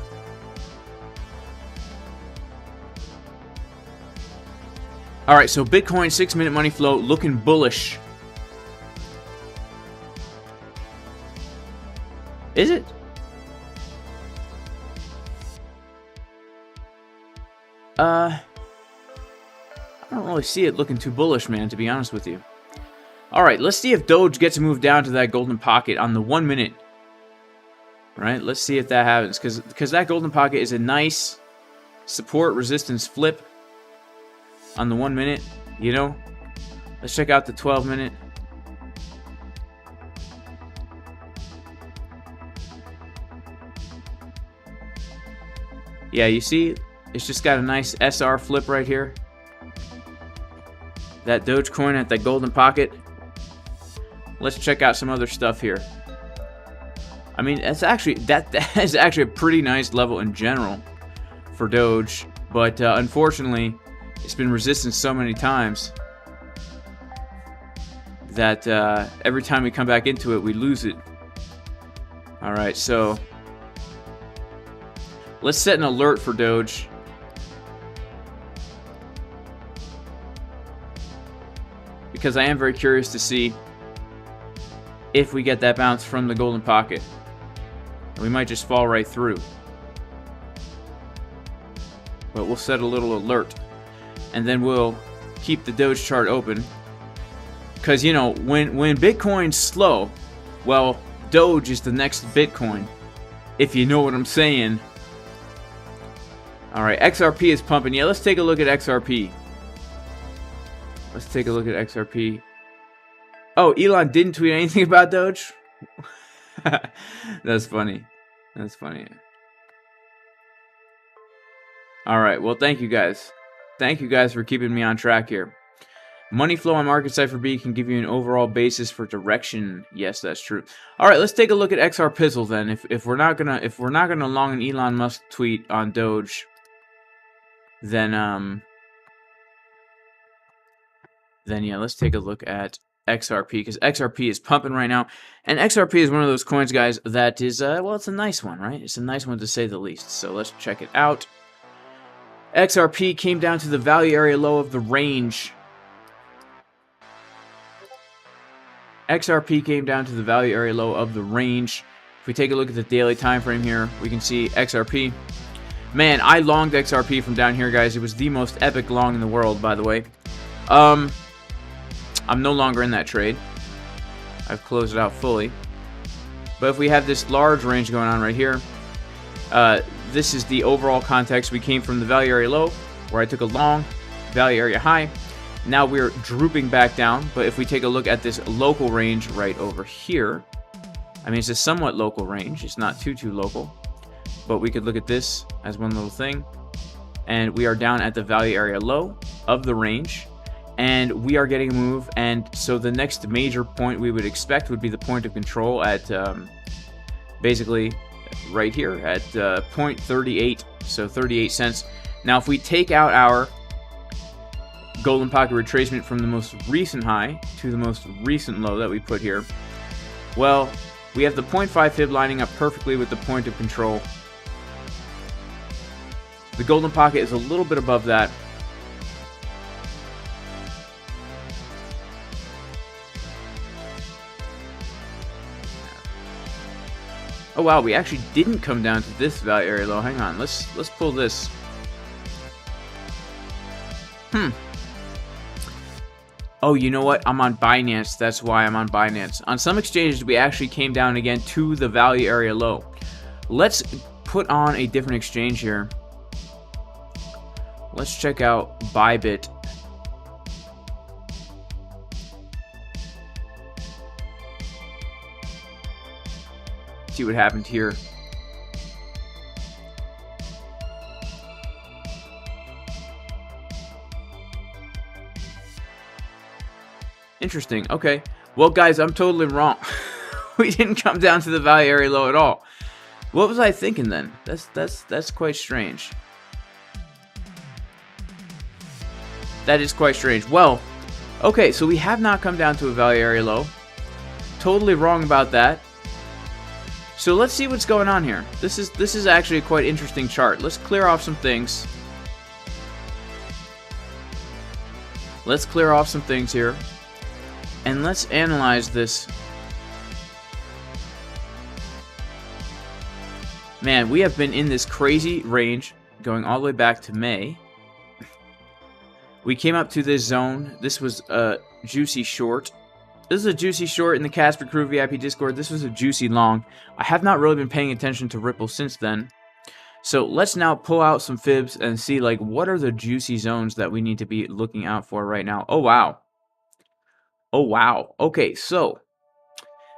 Alright, so Bitcoin 6-minute money flow looking bullish. Is it? I don't really see it looking too bullish, man, to be honest with you. Alright, let's see if Doge gets a move down to that golden pocket on the 1 minute. Right, let's see if that happens, because that golden pocket is a nice support resistance flip on the 1 minute, you know. Let's check out the 12 minute. Yeah, you see, it's just got a nice SR flip right here. That Dogecoin at that golden pocket. Let's check out some other stuff here. I mean, that is actually a pretty nice level in general for Doge, but unfortunately, it's been resisted so many times that every time we come back into it, we lose it. All right, so let's set an alert for Doge. Because I am very curious to see if we get that bounce from the golden pocket. We might just fall right through. But we'll set a little alert. And then we'll keep the Doge chart open. Because, you know, when Bitcoin's slow, well, Doge is the next Bitcoin. If you know what I'm saying. Alright, XRP is pumping. Yeah, let's take a look at XRP. Let's take a look at XRP. Oh, Elon didn't tweet anything about Doge? That's funny. That's funny. Alright, well, thank you guys. Thank you guys for keeping me on track here. Money flow on market Cipher B can give you an overall basis for direction. Yes, that's true. Alright, let's take a look at XR Pizzle then. If we're not gonna long an Elon Musk tweet on Doge, then yeah, let's take a look at XRP, because XRP is pumping right now, and XRP is one of those coins, guys, that is, well, it's a nice one, right? It's a nice one to say the least, so let's check it out. XRP came down to the value area low of the range. XRP came down to the value area low of the range. If we take a look at the daily time frame here, we can see XRP. Man, I longed XRP from down here, guys. It was the most epic long in the world, by the way. I'm no longer in that trade. I've closed it out fully. But if we have this large range going on right here, this is the overall context. We came from the value area low, where I took a long, value area high. Now we're drooping back down. But if we take a look at this local range right over here, I mean, it's a somewhat local range. It's not too local. But we could look at this as one little thing. And we are down at the value area low of the range. And we are getting a move, and so the next major point we would expect would be the point of control at basically right here at 0.38, so 38 cents. Now, if we take out our golden pocket retracement from the most recent high to the most recent low that we put here, well, we have the 0.5 fib lining up perfectly with the point of control. The golden pocket is a little bit above that. Oh wow, we actually didn't come down to this value area low. Hang on, let's pull this. Oh, you know what? I'm on Binance. That's why I'm on Binance. On some exchanges, we actually came down again to the value area low. Let's put on a different exchange here. Let's check out ByBit. See what happened here. Interesting. Okay. Well, guys, I'm totally wrong. We didn't come down to the value area low at all. What was I thinking then? That's quite strange. That is quite strange. Well, okay, so we have not come down to a value area low. Totally wrong about that. So let's see what's going on here. This is actually a quite interesting chart. Let's clear off some things. Let's clear off some things here. And let's analyze this. Man, we have been in this crazy range going all the way back to May. We came up to this zone. This was a juicy short. This is a juicy short in the Casper Crew VIP Discord. This was a juicy long. I have not really been paying attention to Ripple since then. So let's now pull out some fibs and see, like, what are the juicy zones that we need to be looking out for right now. Oh, wow. Oh, wow. Okay, so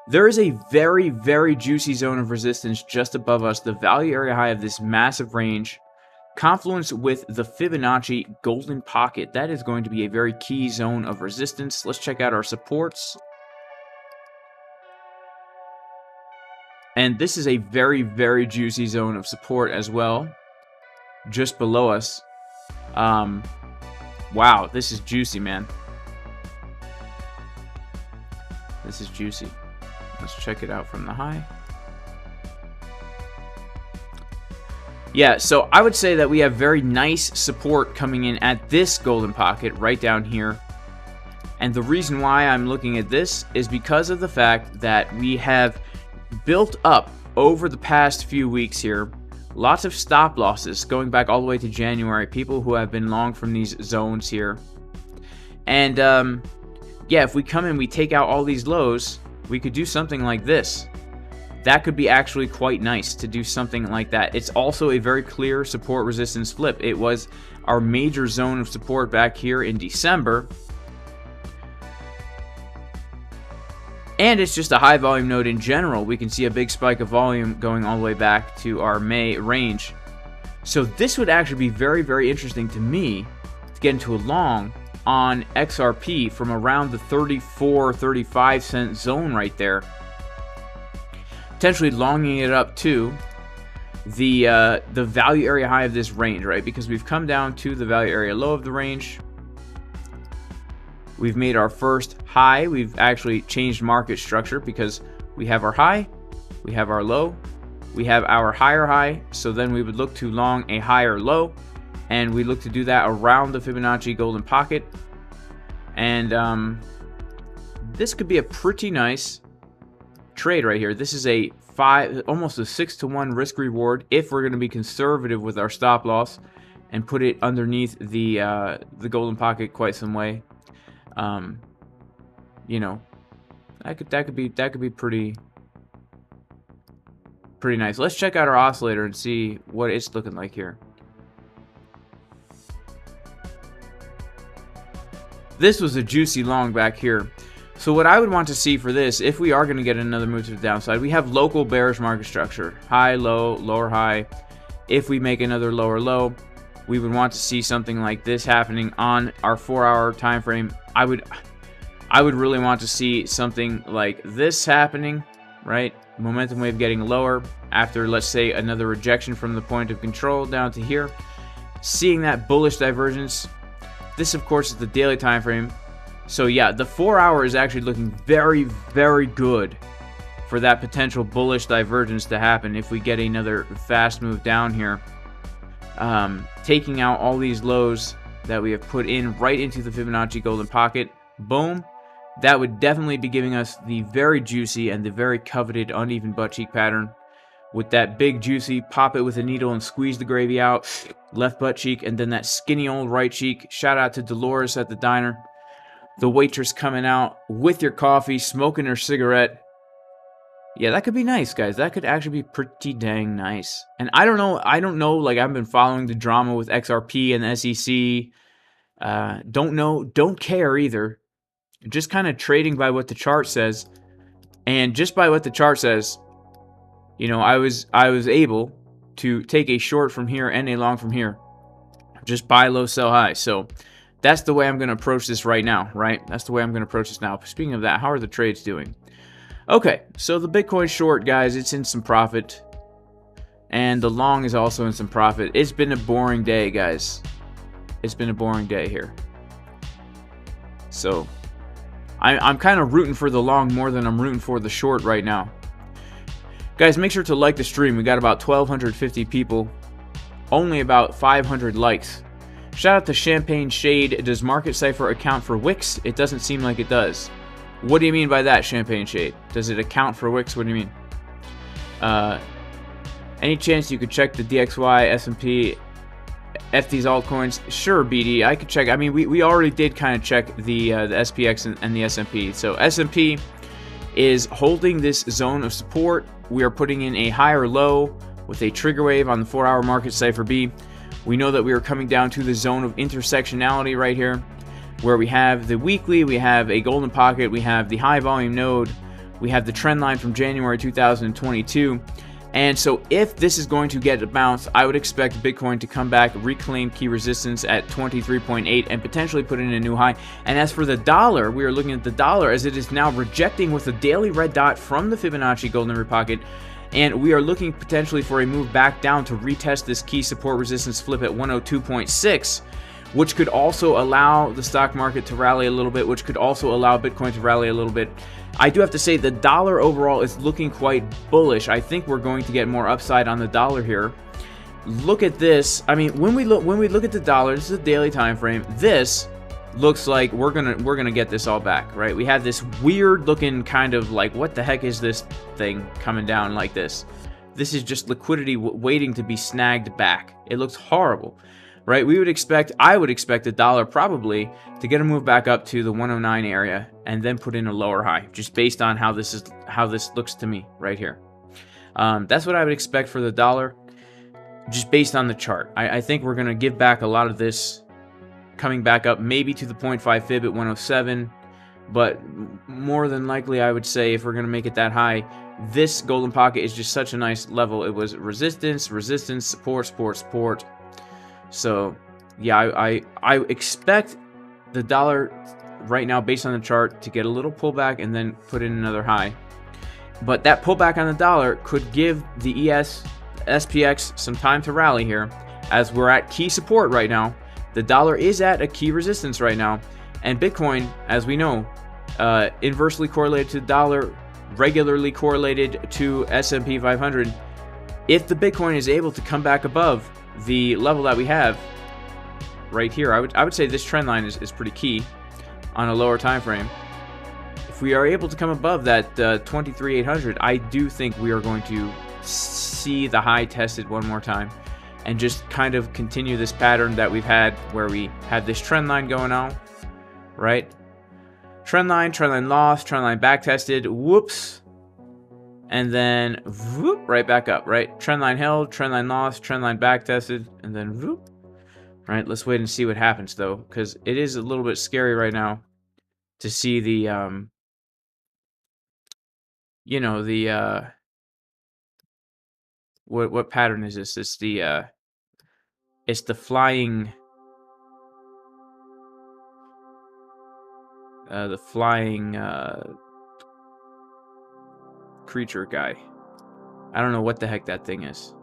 there is a very, very juicy zone of resistance just above us. The value area high of this massive range. Confluence with the Fibonacci golden pocket. That is going to be a very key zone of resistance. Let's check out our supports. And this is a very, very juicy zone of support as well. Just below us. Wow, this is juicy, man. This is juicy. Let's check it out from the high. Yeah, so I would say that we have very nice support coming in at this golden pocket right down here. And the reason why I'm looking at this is because of the fact that we have built up over the past few weeks here lots of stop losses going back all the way to January. People who have been long from these zones here. And yeah, if we come in, we take out all these lows, we could do something like this. That could be actually quite nice to do something like that. It's also a very clear support resistance flip. It was our major zone of support back here in December. And it's just a high volume node in general. We can see a big spike of volume going all the way back to our May range. So this would actually be very, very interesting to me to get into a long on XRP from around the 34-35 cent zone right there. Potentially longing it up to the value area high of this range, right? Because we've come down to the value area low of the range. We've made our first high. We've actually changed market structure because we have our high, we have our low, we have our higher high. So then we would look to long a higher low, and we look to do that around the Fibonacci golden pocket. And this could be a pretty nice trade right here. This is a almost a 6-to-1 risk reward if we're going to be conservative with our stop loss and put it underneath the golden pocket quite some way. You know, that could be pretty nice. Let's check out our oscillator and see what it's looking like here. This was a juicy long back here. So what I would want to see for this, if we are going to get another move to the downside, we have local bearish market structure. High, low, lower, high. If we make another lower low, we would want to see something like this happening on our 4-hour time frame. I would really want to see something like this happening, right? Momentum wave getting lower after, let's say, another rejection from the point of control down to here. Seeing that bullish divergence. This, of course, is the daily time frame. So yeah, the 4-hour is actually looking very, very good for that potential bullish divergence to happen if we get another fast move down here. Taking out all these lows that we have put in right into the Fibonacci golden pocket. Boom. That would definitely be giving us the very juicy and the very coveted uneven butt cheek pattern. With that big juicy, pop it with a needle and squeeze the gravy out. Left butt cheek, and then that skinny old right cheek. Shout out to Dolores at the diner. The waitress coming out with your coffee, smoking her cigarette. Yeah, that could be nice, guys. That could actually be pretty dang nice. And I don't know, like, I've been following the drama with XRP and the SEC. Don't know, don't care either. Just kind of trading by what the chart says. And just by what the chart says, you know, I was able to take a short from here and a long from here. Just buy low, sell high. So that's the way I'm going to approach this right now, right? That's the way I'm going to approach this now. Speaking of that, how are the trades doing? Okay, so the Bitcoin short, guys, it's in some profit. And the long is also in some profit. It's been a boring day, guys. It's been a boring day here. So I'm kind of rooting for the long more than I'm rooting for the short right now. Guys, make sure to like the stream. We got about 1,250 people. Only about 500 likes. Shout out to Champagne Shade. Does Market Cipher account for wicks? It doesn't seem like it does. What do you mean by that, Champagne Shade? Does it account for wicks? What do you mean? Any chance you could check the DXY, S&P, FT's altcoins? Sure, BD. I could check. I mean, we already did kind of check the SPX and the S&P. So S&P is holding this zone of support. We are putting in a higher low with a trigger wave on the 4-hour Market Cipher B. We know that we are coming down to the zone of intersectionality right here, where we have the weekly, we have a golden pocket, we have the high volume node, we have the trend line from January 2022. And so if this is going to get a bounce, I would expect Bitcoin to come back, reclaim key resistance at 23.8 and potentially put in a new high. And as for the dollar, we are looking at the dollar as it is now rejecting with a daily red dot from the Fibonacci golden river pocket. And we are looking potentially for a move back down to retest this key support resistance flip at 102.6, which could also allow the stock market to rally a little bit, which could also allow Bitcoin to rally a little bit. I do have to say the dollar overall is looking quite bullish. I think we're going to get more upside on the dollar here. Look at this. I mean, when we look at the dollar, this is a daily time frame. This looks like we're gonna get this all back, right? We had this weird looking kind of like, what the heck is this thing coming down like this? This is just liquidity waiting to be snagged back. It looks horrible, right? I would expect the dollar probably to get a move back up to the 109 area and then put in a lower high, just based on how this looks to me right here. That's what I would expect for the dollar, just based on the chart. I think we're gonna give back a lot of this, coming back up maybe to the 0.5 fib at 107, but more than likely I would say if we're going to make it that high, this golden pocket is just such a nice level. It was resistance, resistance, support, support, support. So yeah, I expect the dollar right now based on the chart to get a little pullback and then put in another high. But that pullback on the dollar could give the SPX some time to rally here, as we're at key support right now. The dollar is at a key resistance right now, and Bitcoin, as we know, inversely correlated to the dollar, regularly correlated to S&P 500. If the Bitcoin is able to come back above the level that we have right here, I would say this trend line is pretty key on a lower time frame. If we are able to come above that 23,800, I do think we are going to see the high tested one more time, and just kind of continue this pattern that we've had where we had this trend line going on, right? Trend line lost, trend line back tested, whoops, and then whoop, right back up, right? Trend line held, trend line lost, trend line back tested, and then whoop. Right, let's wait and see what happens though, because it is a little bit scary right now to see the, you know, the, what pattern is this? It's the flying, creature guy. I don't know what the heck that thing is.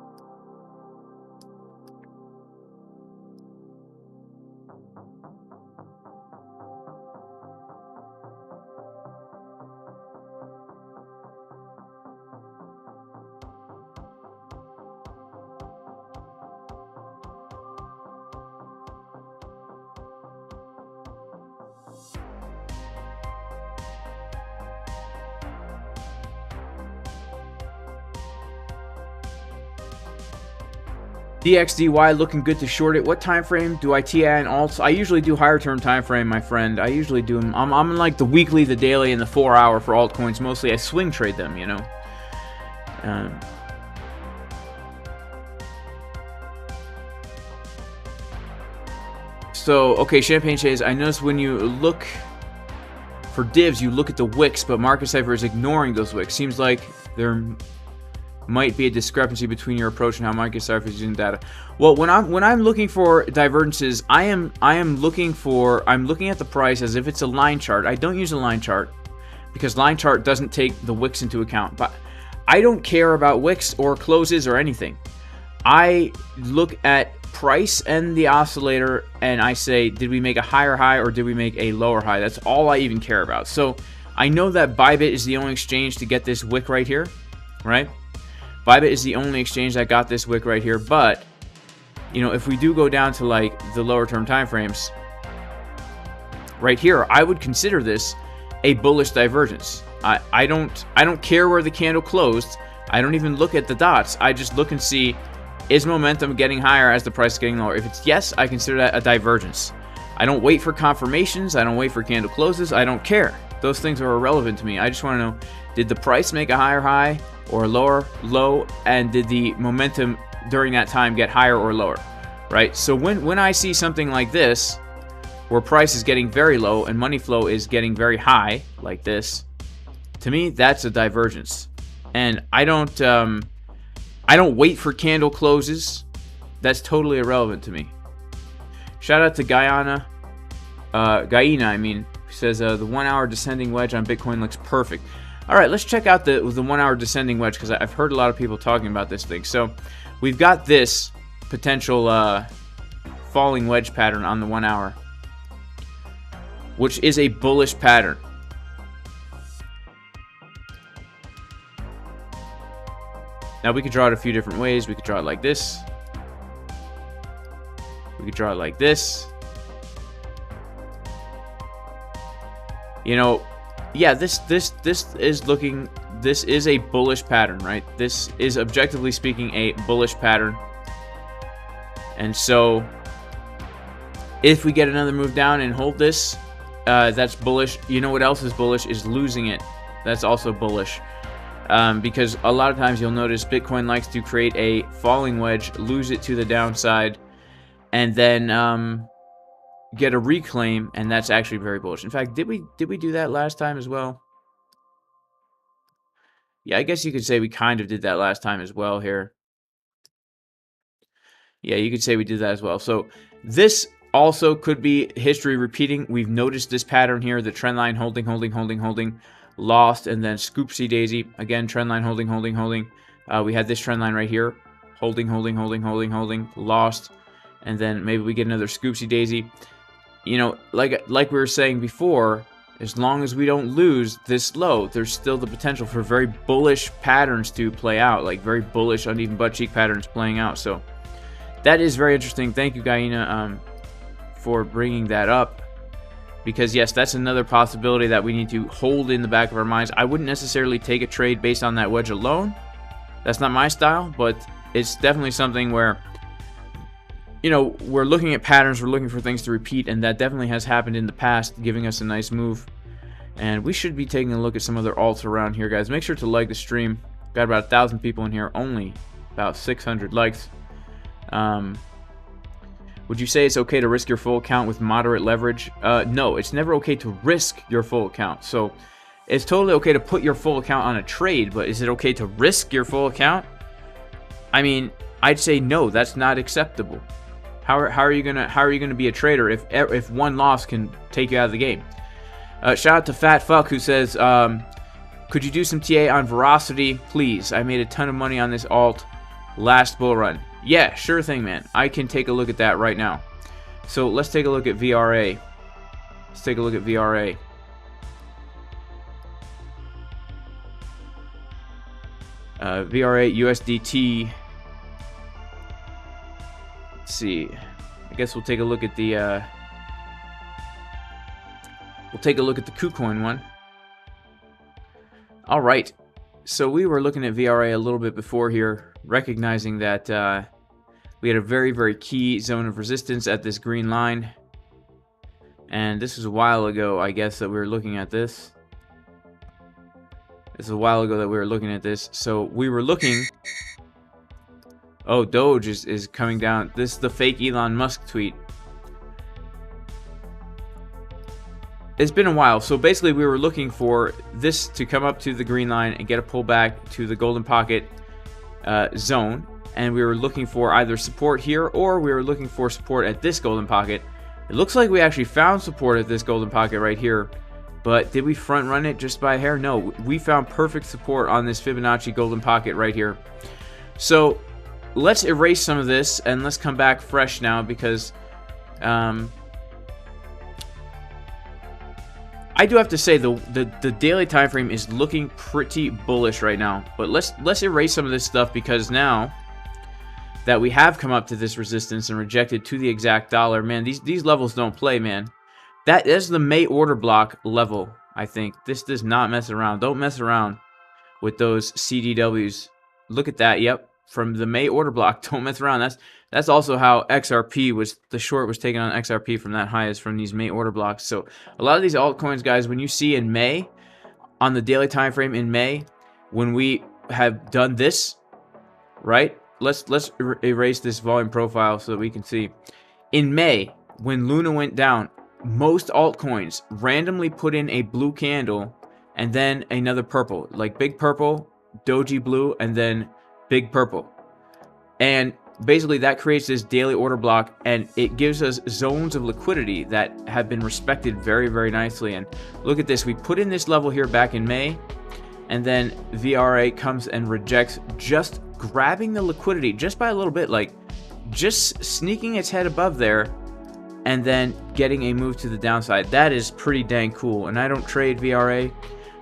DXDY looking good to short it. What time frame do I TI and alts? I usually do higher term time frame, my friend. I usually do them. I'm like the weekly, the daily, and the 4 hour for altcoins. Mostly I swing trade them, you know. So, okay, Champagne Shades, I noticed when you look for divs, you look at the wicks, but Market Cipher is ignoring those wicks. Seems like there might be a discrepancy between your approach and how Market Cipher is using data. Well, when I'm looking for divergences, I'm looking at the price as if it's a line chart. I don't use a line chart because line chart doesn't take the wicks into account. But I don't care about wicks or closes or anything. I look at price and the oscillator and I say, did we make a higher high or did we make a lower high? That's all I even care about. So I know that ByBit is the only exchange to get this wick right here, right? ByBit is the only exchange that got this wick right here, but you know, if we do go down to like the lower term time frames right here, I would consider this a bullish divergence. I don't care where the candle closed. I don't even look at the dots. I just look and see, is momentum getting higher as the price is getting lower? If it's yes, I consider that a divergence. I don't wait for confirmations. I don't wait for candle closes. I don't care. Those things are irrelevant to me. I just want to know, did the price make a higher high or a lower low, and did the momentum during that time get higher or lower, right? So when I see something like this, where price is getting very low and money flow is getting very high, like this, to me, that's a divergence. And I don't wait for candle closes. That's totally irrelevant to me. Shout out to Guyana, I mean, who says the 1 hour descending wedge on Bitcoin looks perfect. All right, let's check out the 1 hour descending wedge, because I've heard a lot of people talking about this thing. So we've got this potential falling wedge pattern on the 1 hour, which is a bullish pattern. Now we could draw it a few different ways. We could draw it like this. We could draw it like this. You know, yeah, this is a bullish pattern, right? This is, objectively speaking, a bullish pattern. And so if we get another move down and hold this, that's bullish. You know what else is bullish? Is losing it. That's also bullish. Because a lot of times you'll notice Bitcoin likes to create a falling wedge, lose it to the downside, and then get a reclaim, and that's actually very bullish. In fact, did we do that last time as well? Yeah, I guess you could say we kind of did that last time as well here. Yeah, you could say we did that as well. So this also could be history repeating. We've noticed this pattern here, the trend line holding, lost, and then scoopsy daisy. Again, trend line holding. We had this trend line right here, holding, lost, and then maybe we get another scoopsy daisy. You know, like we were saying before, as long as we don't lose this low, there's still the potential for very bullish patterns to play out, like very bullish uneven butt cheek patterns playing out. So that is very interesting. Thank you, Guyana, for bringing that up. Because, yes, that's another possibility that we need to hold in the back of our minds. I wouldn't necessarily take a trade based on that wedge alone. That's not my style, but it's definitely something where, you know, we're looking at patterns, we're looking for things to repeat, and that definitely has happened in the past, giving us a nice move. And we should be taking a look at some other alts around here, guys. Make sure to like the stream. Got about 1,000 people in here, only about 600 likes. Would you say it's okay to risk your full account with moderate leverage? No, it's never okay to risk your full account. So it's totally okay to put your full account on a trade, but is it okay to risk your full account? I mean, I'd say no, that's not acceptable. How are you gonna be a trader if one loss can take you out of the game? Shout out to Fat Fuck, who says, could you do some TA on Veracity, please? I made a ton of money on this alt last bull run. Yeah, sure thing, man. I can take a look at that right now. So let's take a look at VRA. Let's take a look at VRA. VRA USDT. Let's see. I guess we'll take a look at the KuCoin one. All right. So we were looking at VRA a little bit before here, recognizing that we had a very, very key zone of resistance at this green line. And this was a while ago, I guess, that we were looking at this. This is a while ago that we were looking at this. So we were looking... Oh, Doge is coming down. This is the fake Elon Musk tweet. It's been a while. So basically we were looking for this to come up to the green line and get a pullback to the golden pocket zone. And we were looking for either support here, or we were looking for support at this golden pocket. It looks like we actually found support at this golden pocket right here. But did we front run it just by a hair? No, we found perfect support on this Fibonacci golden pocket right here. So let's erase some of this and let's come back fresh now, because I I do have to say the daily time frame is looking pretty bullish right now. But let's erase some of this stuff, because now that we have come up to this resistance and rejected to the exact dollar, man, these levels don't play, man. That is the May order block level, I think. This does not mess around. Don't mess around with those CDWs. Look at that. Yep, from the May order block. Don't mess around. That's also how XRP was, the short was taken on XRP from that high, is from these May order blocks. So a lot of these altcoins, guys, when you see in May, on the daily time frame in May, when we have done this, right? Let's erase this volume profile so that we can see. In May, when Luna went down, most altcoins randomly put in a blue candle and then another purple, like big purple, doji blue, and then big purple. And basically that creates this daily order block, and it gives us zones of liquidity that have been respected very, very nicely. And look at this. We put in this level here back in May, and then VRA comes and rejects, just grabbing the liquidity just by a little bit, like just sneaking its head above there and then getting a move to the downside. That is pretty dang cool. And I don't trade VRA,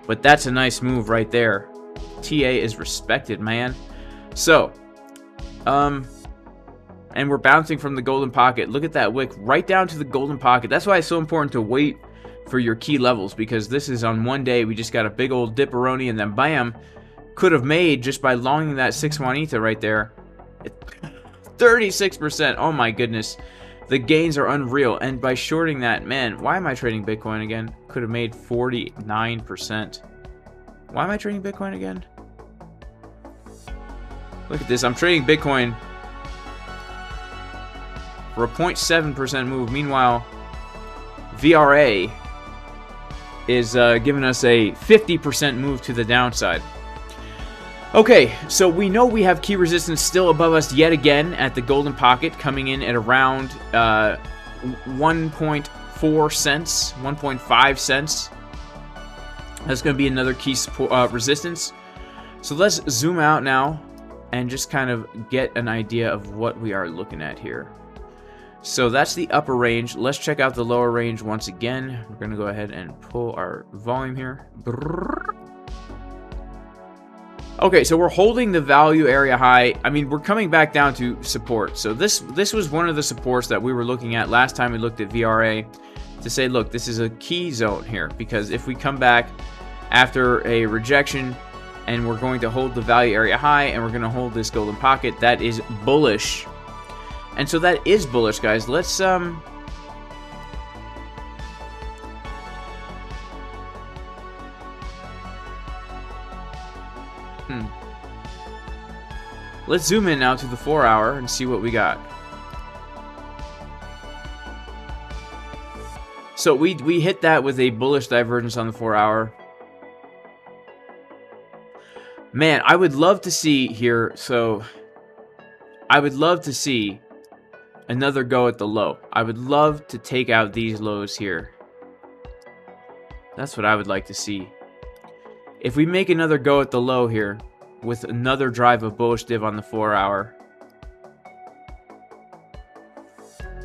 but that's a nice move right there. TA is respected, man. So, and we're bouncing from the golden pocket. Look at that wick right down to the golden pocket. That's why it's so important to wait for your key levels, because this is on one day. We just got a big old dipperoni, and then bam, could have made just by longing that 6 Juanita right there 36%. Oh my goodness, the gains are unreal. And by shorting that, man, why am I trading Bitcoin again? Could have made 49%. Why am I trading Bitcoin again? Look at this. I'm trading Bitcoin for a 0.7% move. Meanwhile, VRA is giving us a 50% move to the downside. Okay, so we know we have key resistance still above us yet again at the golden pocket, coming in at around 1.4 cents, 1.5 cents. That's going to be another key support, resistance. So let's zoom out now and just kind of get an idea of what we are looking at here. So that's the upper range. Let's check out the lower range once again. We're going to go ahead and pull our volume here. Okay, so we're holding the value area high. I mean, we're coming back down to support. So this was one of the supports that we were looking at last time we looked at VRA, to say, look, this is a key zone here, because if we come back after a rejection and we're going to hold the value area high and we're going to hold this golden pocket, that is bullish. And so that is bullish, guys. Let's let's zoom in now to the 4 hour and see what we got. So we hit that with a bullish divergence on the 4 hour. Man, I would love to see here, so I would love to see another go at the low. I would love to take out these lows here. That's what I would like to see. If we make another go at the low here with another drive of bullish div on the 4 hour,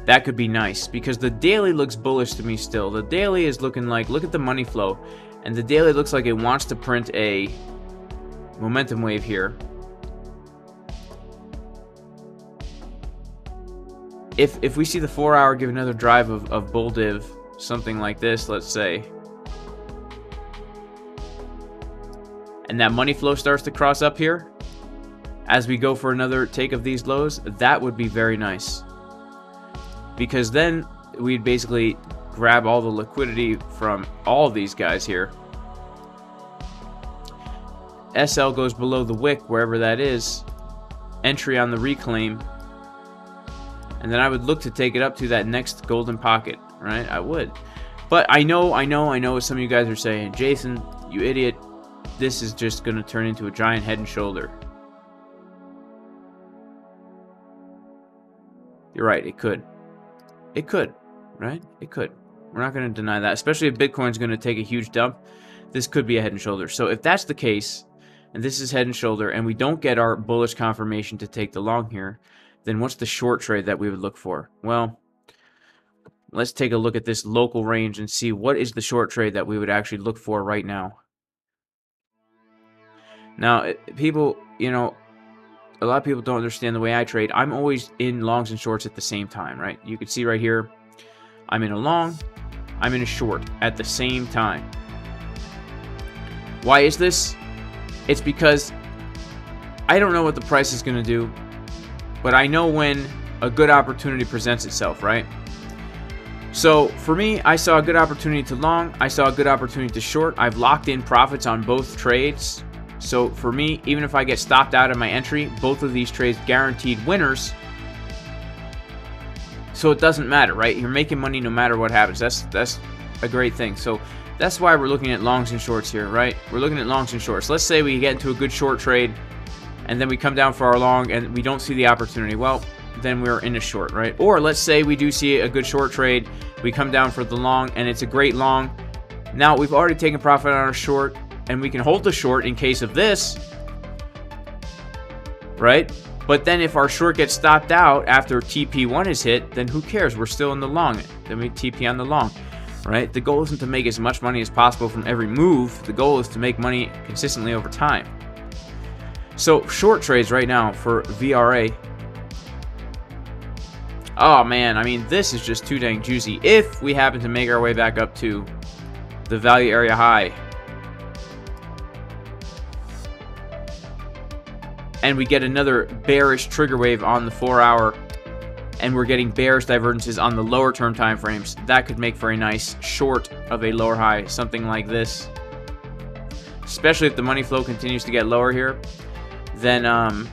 that could be nice, because the daily looks bullish to me still. The daily is looking like, look at the money flow, and the daily looks like it wants to print a momentum wave here. If we see the 4 hour give another drive of bull div, something like this, let's say, and that money flow starts to cross up here as we go for another take of these lows, that would be very nice, because then we'd basically grab all the liquidity from all of these guys here. SL goes below the wick, wherever that is, entry on the reclaim, and then I would look to take it up to that next golden pocket, right? I would. But I know what some of you guys are saying. Jason, you idiot, this is just going to turn into a giant head and shoulder. You're right, it could. It could, right? It could. We're not going to deny that, especially if Bitcoin's going to take a huge dump. This could be a head and shoulder. So if that's the case, and this is head and shoulder, and we don't get our bullish confirmation to take the long here, then what's the short trade that we would look for? Well, let's take a look at this local range and see what is the short trade that we would actually look for right now. Now, people, you know, a lot of people don't understand the way I trade. I'm always in longs and shorts at the same time, right? You can see right here, I'm in a long, I'm in a short at the same time. Why is this? It's because I don't know what the price is going to do, but I know when a good opportunity presents itself, right? So for me, I saw a good opportunity to long, I saw a good opportunity to short. I've locked in profits on both trades. So for me, even if I get stopped out of my entry, both of these trades guaranteed winners. So it doesn't matter, right? You're making money no matter what happens. That's a great thing. So that's why we're looking at longs and shorts here, right? We're looking at longs and shorts. Let's say we get into a good short trade, and then we come down for our long, and we don't see the opportunity. Well, then we're in a short, right? Or let's say we do see a good short trade, we come down for the long, and it's a great long. Now, we've already taken profit on our short, and we can hold the short in case of this, right? But then if our short gets stopped out after TP1 is hit, then who cares? We're still in the long. Then we TP on the long, right? The goal isn't to make as much money as possible from every move. The goal is to make money consistently over time. So short trades right now for VRA. Oh man, I mean, this is just too dang juicy. If we happen to make our way back up to the value area high, and we get another bearish trigger wave on the 4-hour, and we're getting bearish divergences on the lower term time frames, that could make for a nice short of a lower high, something like this. Especially if the money flow continues to get lower here, then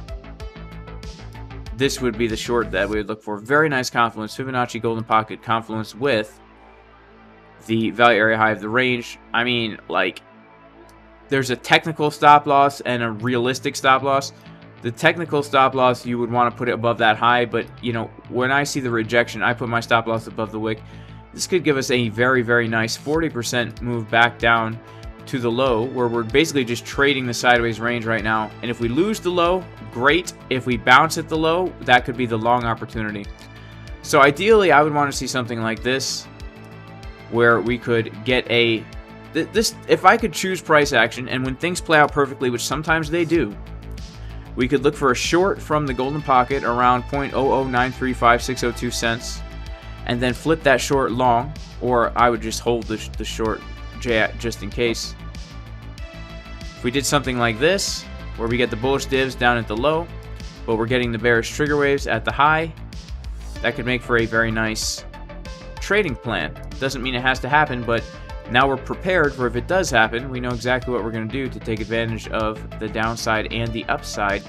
this would be the short that we would look for. Very nice confluence, Fibonacci golden pocket confluence with the value area high of the range. I mean, like, there's a technical stop loss and a realistic stop loss. The technical stop loss, you would want to put it above that high, but, you know, when I see the rejection, I put my stop loss above the wick. This could give us a very, very nice 40% move back down to the low, where we're basically just trading the sideways range right now. And if we lose the low, great. If we bounce at the low, that could be the long opportunity. So ideally, I would want to see something like this, where we could get a... if I could choose price action, and when things play out perfectly, which sometimes they do, we could look for a short from the golden pocket around 0.00935,602 cents, and then flip that short long, or I would just hold the short just in case. If we did something like this, where we get the bullish divs down at the low, but we're getting the bearish trigger waves at the high, that could make for a very nice trading plan. Doesn't mean it has to happen, but now we're prepared for if it does happen, we know exactly what we're going to do to take advantage of the downside and the upside.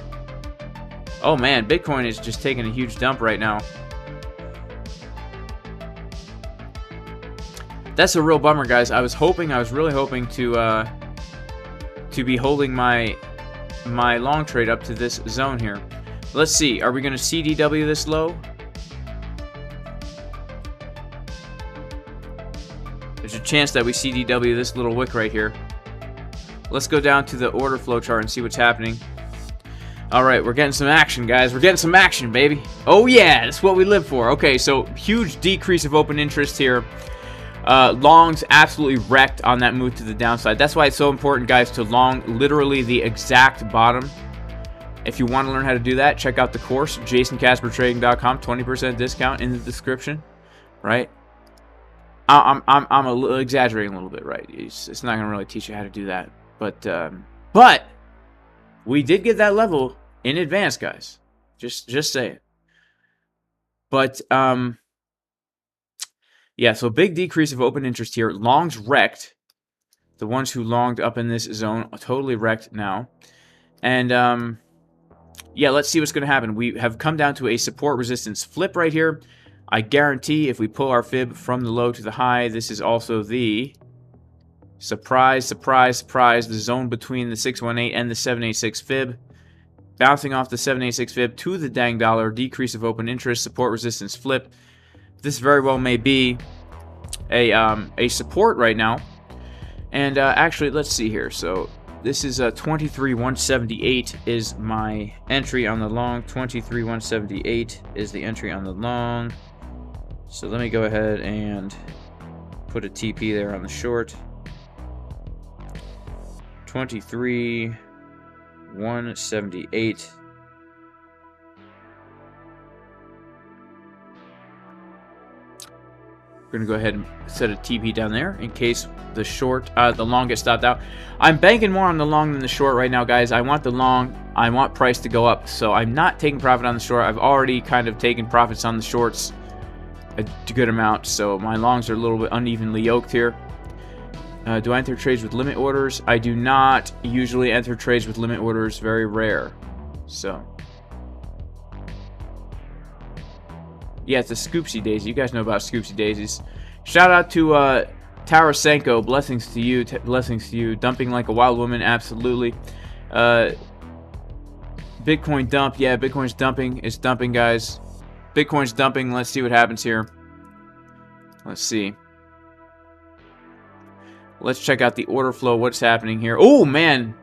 Oh man, Bitcoin is just taking a huge dump right now. That's a real bummer, guys. I was really hoping to be holding my long trade up to this zone here. Let's see, are we going to CDW this low? There's a chance that we CDW this little wick right here. Let's go down to the order flow chart and see what's happening. Alright, we're getting some action, guys. We're getting some action, baby. Oh yeah, that's what we live for. Okay, so huge decrease of open interest here. Longs absolutely wrecked on that move to the downside. That's why it's so important, guys, to long literally the exact bottom. If you want to learn how to do that, check out the course, jasoncaspertrading.com, 20% discount in the description, right? I'm a little exaggerating a little bit, right? It's not going to really teach you how to do that. But we did get that level in advance, guys. Just say it. But yeah, so big decrease of open interest here. Longs wrecked. The ones who longed up in this zone are totally wrecked now. And yeah, let's see what's going to happen. We have come down to a support resistance flip right here. I guarantee if we pull our fib from the low to the high, this is also the surprise, surprise, surprise, the zone between the 618 and the 786 fib. Bouncing off the 786 fib to the dang dollar, decrease of open interest, support resistance flip. This very well may be a support right now. And actually, let's see here. So this is 23,178 is my entry on the long. 23,178 is the entry on the long. So let me go ahead and put a TP there on the short. 23,178. We're going to go ahead and set a TP down there in case the short, the long gets stopped out. I'm banking more on the long than the short right now, guys. I want the long. I want price to go up. So I'm not taking profit on the short. I've already kind of taken profits on the shorts a good amount. So my longs are a little bit unevenly yoked here. Do I enter trades with limit orders? I do not usually enter trades with limit orders. Very rare. So... yeah, it's a Scoopsy Daisy. You guys know about Scoopsy Daisies. Shout out to Tarasenko. Blessings to you. Blessings to you. Dumping like a wild woman. Absolutely. Bitcoin dump. Yeah, Bitcoin's dumping. It's dumping, guys. Bitcoin's dumping. Let's see what happens here. Let's see. Let's check out the order flow. What's happening here? Oh, man.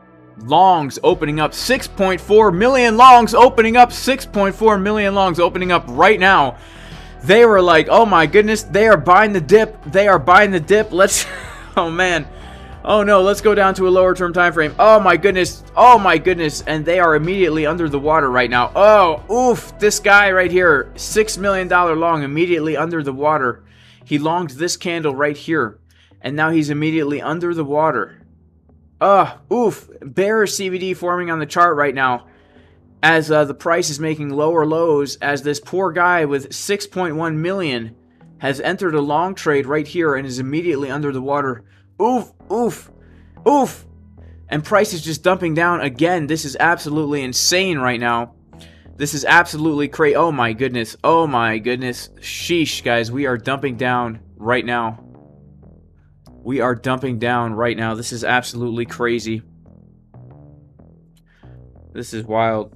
Longs opening up. 6.4 million longs opening up. 6.4 million longs opening up right now. They were like, oh my goodness, they are buying the dip. They are buying the dip. Let's, oh man. Oh no, let's go down to a lower term time frame. Oh my goodness. Oh my goodness. And they are immediately under the water right now. Oh, oof. This guy right here, $6 million long, immediately under the water. He longed this candle right here. And now he's immediately under the water. Oof. Bearish CVD forming on the chart right now. As the price is making lower lows, as this poor guy with 6.1 million has entered a long trade right here and is immediately under the water. Oof, oof, oof. And price is just dumping down again. This is absolutely insane right now. This is absolutely crazy. Oh my goodness. Oh my goodness. Sheesh, guys. We are dumping down right now. We are dumping down right now. This is absolutely crazy. This is wild.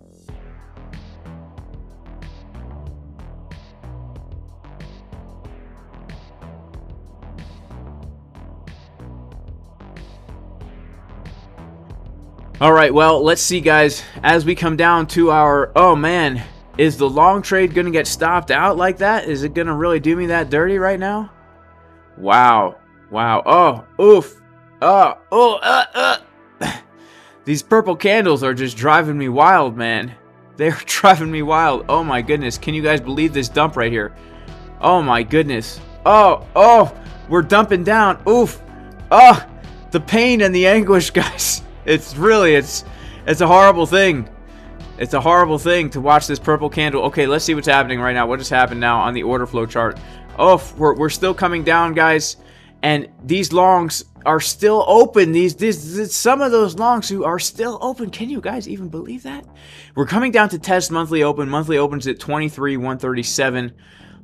All right, well, let's see, guys, as we come down to our, oh man, is the long trade going to get stopped out like that? Is it going to really do me that dirty right now? Wow. Wow. Oh, oof. These purple candles are just driving me wild, man. They're driving me wild. Oh my goodness. Can you guys believe this dump right here? Oh my goodness. Oh, we're dumping down. Oof. Oh, the pain and the anguish, guys. It's really, it's a horrible thing. It's a horrible thing to watch this purple candle. Okay, let's see what's happening right now. What just happened now on the order flow chart? Oh, we're still coming down, guys. And these longs are still open. Some of those longs who are still open. Can you guys even believe that? We're coming down to test monthly open. Monthly opens at 23,137.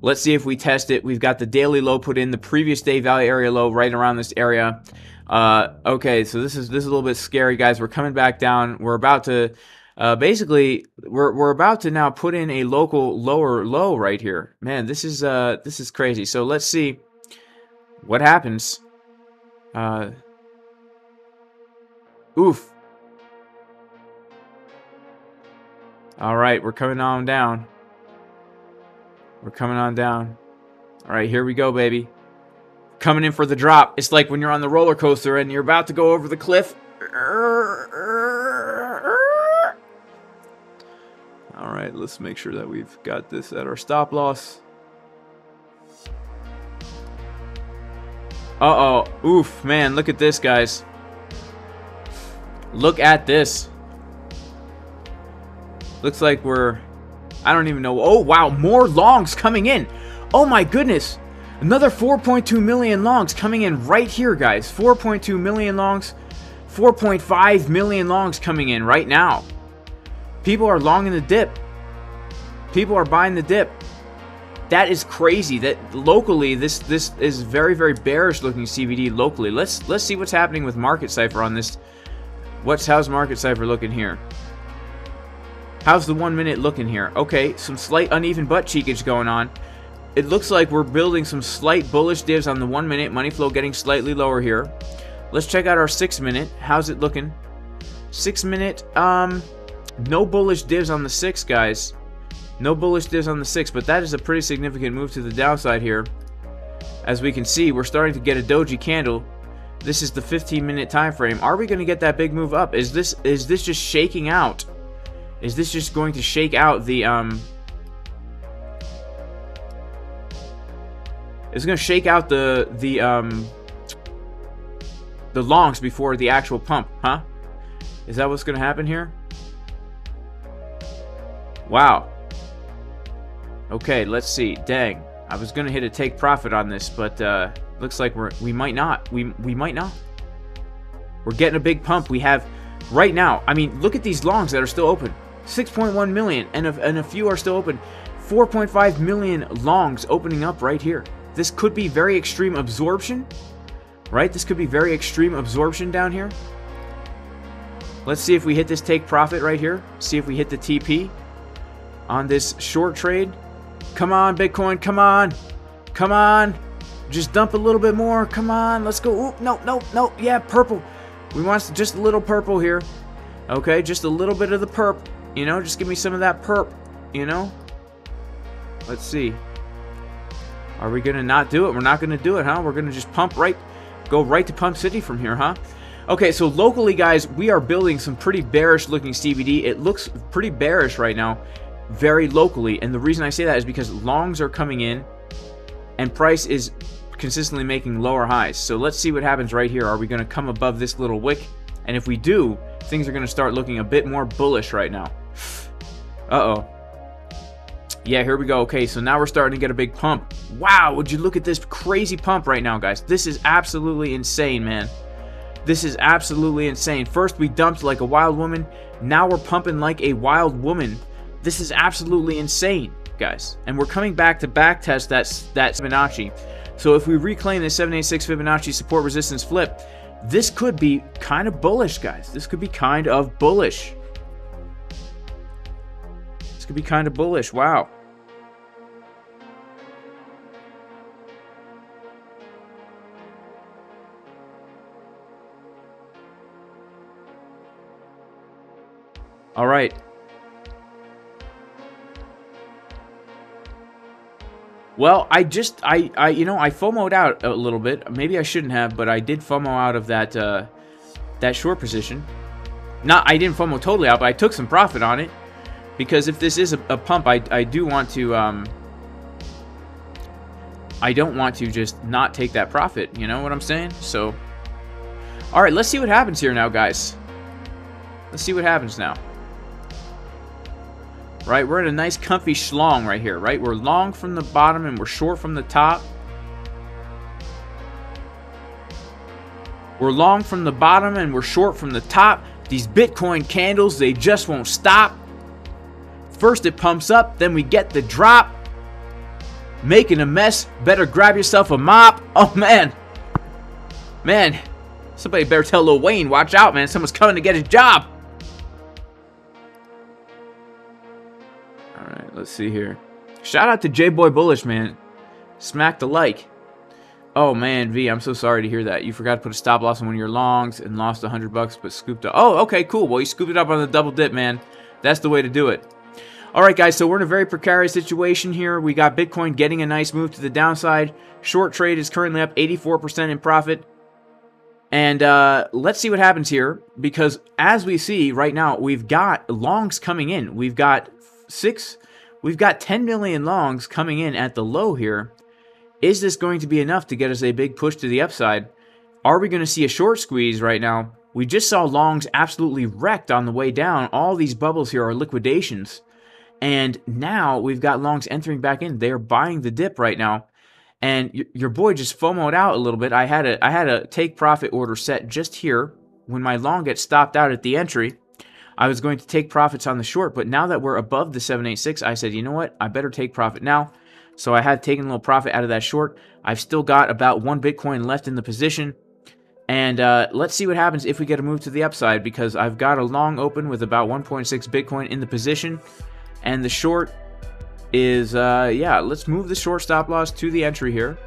Let's see if we test it. We've got the daily low put in, the previous day value area low right around this area. Okay, so this is a little bit scary, guys. We're coming back down. We're about to basically we're about to now put in a local lower low right here. Man, this is crazy. So let's see what happens. Oof. All right, we're coming on down. We're coming on down. All right, here we go, baby. Coming in for the drop. It's like when you're on the roller coaster and you're about to go over the cliff. All right, let's make sure that we've got this at our stop loss. Uh-oh. Oof, man, look at this, guys. Look at this. Looks like we're... I don't even know. Oh, wow, more longs coming in. Oh, my goodness. Another 4.2 million longs coming in right here, guys. 4.2 million longs. 4.5 million longs coming in right now. People are longing the dip. People are buying the dip. That is crazy. That locally, this is very, very bearish looking CVD locally. Let's see what's happening with Market Cipher on this. How's Market Cipher looking here? How's the 1 minute looking here? Okay, some slight uneven butt cheekage going on. It looks like we're building some slight bullish divs on the 1 minute. Money flow getting slightly lower here. Let's check out our 6 minute. How's it looking? 6 minute, no bullish divs on the 6, guys. No bullish dips on the 6, but that is a pretty significant move to the downside here. As we can see, we're starting to get a doji candle. This is the 15-minute time frame. Are we going to get that big move up? Is this just shaking out? Is this just going to shake out the It's going to shake out the longs before the actual pump, huh? Is that what's going to happen here? Wow. Okay, let's see. Dang. I was going to hit a take profit on this, but looks like we might not. We might not. We're getting a big pump. We have right now. I mean, look at these longs that are still open. 6.1 million, and a few are still open. 4.5 million longs opening up right here. This could be very extreme absorption, right? This could be very extreme absorption down here. Let's see if we hit this take profit right here. See if we hit the TP on this short trade. Come on, Bitcoin. Come on. Come on. Just dump a little bit more. Come on. Let's go. Ooh, no, no, no. Yeah, purple. We want just a little purple here. Okay, just a little bit of the perp. You know, just give me some of that perp. You know? Let's see. Are we going to not do it? We're not going to do it, huh? We're going to just pump right. Go right to Pump City from here, huh? Okay, so locally, guys, we are building some pretty bearish-looking CBD. It looks pretty bearish right now. Very locally, and the reason I say that is because longs are coming in and price is consistently making lower highs. So let's see what happens right here. Are we going to come above this little wick? And if we do, things are going to start looking a bit more bullish right now. Uh-oh. Yeah, here we go. Okay, so now we're starting to get a big pump. Wow, would you look at this crazy pump right now, guys? This is absolutely insane, man. This is absolutely insane. First, we dumped like a wild woman. Now we're pumping like a wild woman. This is absolutely insane, guys. And we're coming back to backtest that Fibonacci. So if we reclaim the 786 Fibonacci support resistance flip, this could be kind of bullish, guys. This could be kind of bullish. This could be kind of bullish. Wow. All right. Well, you know, I FOMO'd out a little bit. Maybe I shouldn't have, but I did FOMO out of that that short position. I didn't FOMO totally out, but I took some profit on it because if this is a pump, I do want to I don't want to just not take that profit. You know what I'm saying? So, all right, let's see what happens here now, guys. Let's see what happens now. Right, we're in a nice comfy schlong right here, right? We're long from the bottom and we're short from the top. We're long from the bottom and we're short from the top. These Bitcoin candles, they just won't stop. First it pumps up, then we get the drop. Making a mess, better grab yourself a mop. Oh, man. Man, somebody better tell Lil Wayne, watch out, man. Someone's coming to get his job. Let's see here. Shout out to J-Boy Bullish, man. Smack the like. Oh, man, V, I'm so sorry to hear that. You forgot to put a stop loss on one of your longs and lost $100, but scooped up. Oh, okay, cool. Well, you scooped it up on the double dip, man. That's the way to do it. All right, guys, so we're in a very precarious situation here. We got Bitcoin getting a nice move to the downside. Short trade is currently up 84% in profit. And let's see what happens here, because as we see right now, we've got longs coming in. We've got 10 million longs coming in at the low here. Is this going to be enough to get us a big push to the upside? Are we going to see a short squeeze right now? We just saw longs absolutely wrecked on the way down. All these bubbles here are liquidations. And now we've got longs entering back in. They're buying the dip right now. And your boy just FOMO'd out a little bit. I had a take profit order set just here. When my long gets stopped out at the entry, I was going to take profits on the short, but now that we're above the 786, I said, you know what? I better take profit now. So I had taken a little profit out of that short. I've still got about 1 Bitcoin left in the position. And let's see what happens if we get a move to the upside, because I've got a long open with about 1.6 Bitcoin in the position. And the short is, yeah, let's move the short stop loss to the entry here.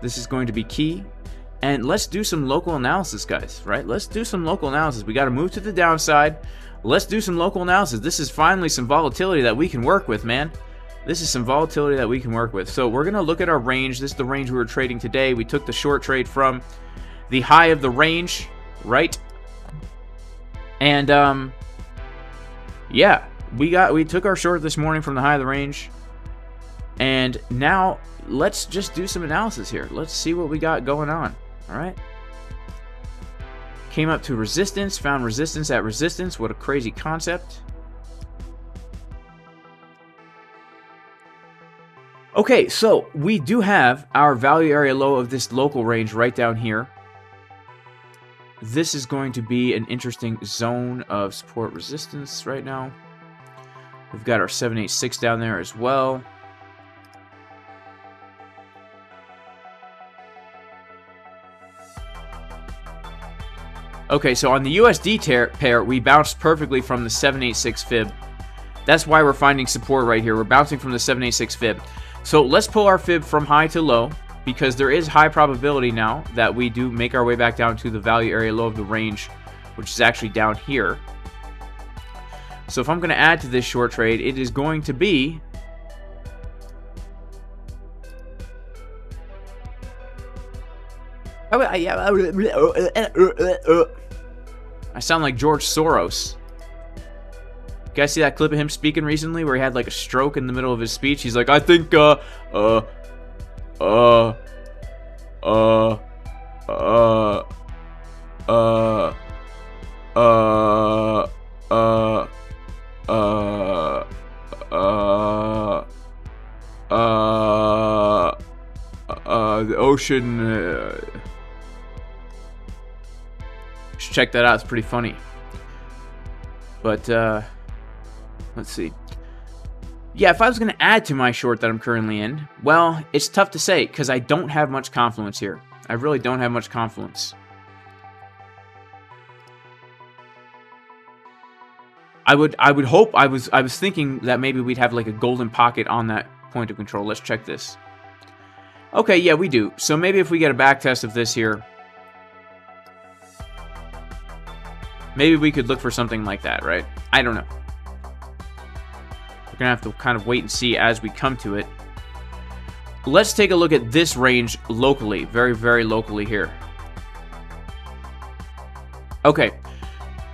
This is going to be key. And let's do some local analysis, guys, right? Let's do some local analysis. We got to move to the downside. let's do some local analysis. This is finally some volatility that we can work with, man. This is some volatility that we can work with. So we're going to look at our range. This is the range we were trading today. We took the short trade from the high of the range, right? And yeah, we took our short this morning from the high of the range. And now let's just do some analysis here. Let's see what we got going on. All right. Came up to resistance, found resistance at resistance. What a crazy concept. Okay, so we do have our value area low of this local range right down here. This is going to be an interesting zone of support resistance right now. We've got our 786 down there as well. Okay, so on the USD pair, we bounced perfectly from the 786 fib. That's why we're finding support right here. We're bouncing from the 786 fib. So let's pull our fib from high to low, because there is high probability now that we do make our way back down to the value area low of the range, which is actually down here. So if I'm going to add to this short trade, it is going to be I sound like George Soros. You guys see that clip of him speaking recently where he had like a stroke in the middle of his speech? He's like, I think the ocean should check that out. It's pretty funny. But let's see. Yeah, if I was going to add to my short that I'm currently in, well, it's tough to say because I don't have much confluence here. I really don't have much confluence. I would hope. I was thinking that maybe we'd have like a golden pocket on that point of control. Let's check this. Okay, yeah, we do. So maybe if we get a back test of this here, maybe we could look for something like that, right? I don't know. We're gonna have to kind of wait and see as we come to it. Let's take a look at this range locally, very, very locally here. Okay,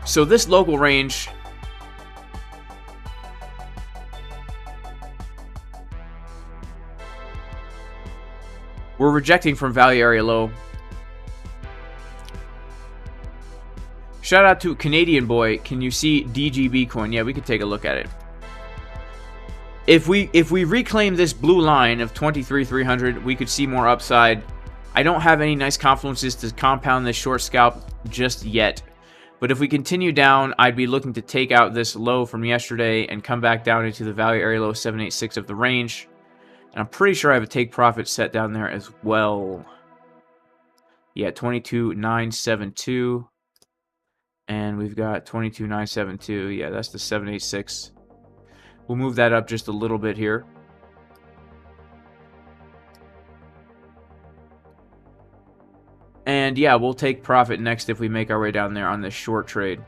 so this local range, we're rejecting from value area low. Shout out to Canadian boy. Can you see DGB coin? Yeah, we could take a look at it. If we reclaim this blue line of 23,300, we could see more upside. I don't have any nice confluences to compound this short scalp just yet. But if we continue down, I'd be looking to take out this low from yesterday and come back down into the value area low 786 of the range. And I'm pretty sure I have a take profit set down there as well. Yeah, 22,972. And we've got 22,972. Yeah, that's the 786. We'll move that up just a little bit here. And yeah, we'll take profit next if we make our way down there on this short trade.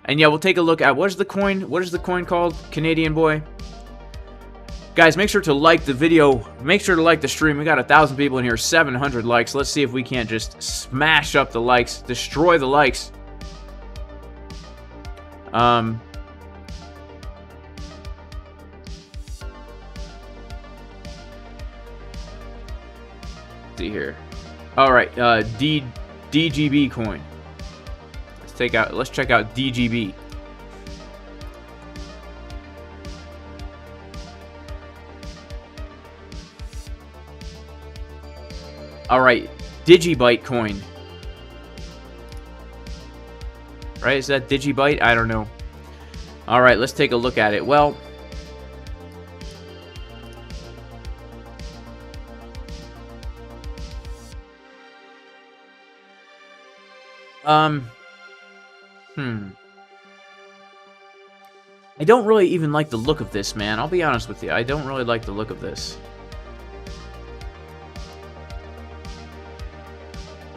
And yeah, we'll take a look at what is the coin called? Canadian boy. Guys, make sure to like the video. Make sure to like the stream. We got 1,000 people in here, 700 likes. Let's see if we can't just smash up the likes, destroy the likes. See here. All right, DGB coin. Let's check out DGB. Alright, Digibyte coin. Right, is that Digibyte? I don't know. Alright, let's take a look at it. Well, I don't really even like the look of this, man. I'll be honest with you. I don't really like the look of this.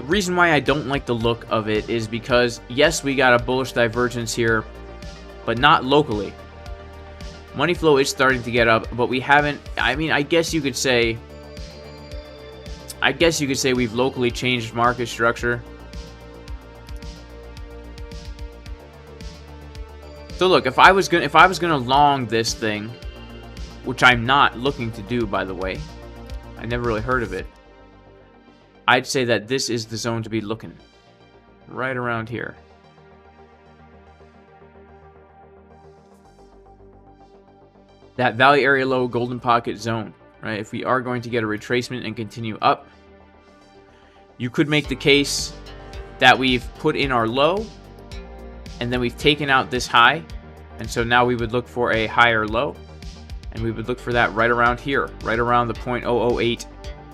reason why I don't like the look of it is because, yes, we got a bullish divergence here, but not locally. Money flow is starting to get up, but we haven't, I mean, I guess you could say we've locally changed market structure. So look, if I was gonna long this thing, which I'm not looking to do, by the way, I never really heard of it, I'd say that this is the zone to be looking, right around here. That value area low golden pocket zone, right? If we are going to get a retracement and continue up, you could make the case that we've put in our low and then we've taken out this high, and so now we would look for a higher low, and we would look for that right around here, right around the 0.008,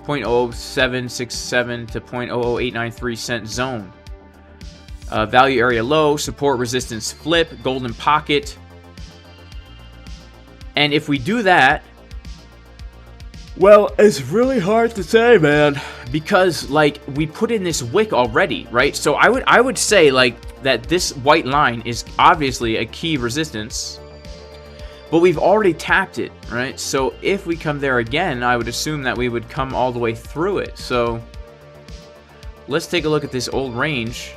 0.0767 to 0.00893 cent zone. Value area low, support resistance flip, golden pocket. And if we do that, well, it's really hard to say, man, because like we put in this wick already, right? So I would say like that this white line is obviously a key resistance, but we've already tapped it, right? So if we come there again, I would assume that we would come all the way through it. So let's take a look at this old range.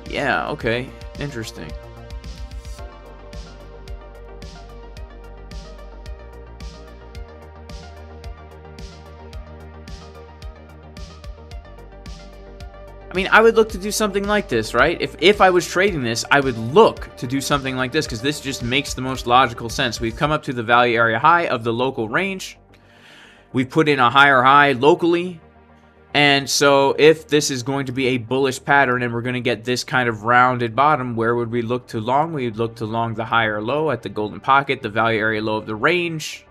Yeah, okay, interesting. I mean, I would look to do something like this, right? If I was trading this, I would look to do something like this because this just makes the most logical sense. We've come up to the value area high of the local range. We've put in a higher high locally. And so if this is going to be a bullish pattern and we're going to get this kind of rounded bottom, where would we look to long? We would look to long the higher low at the golden pocket, the value area low of the range.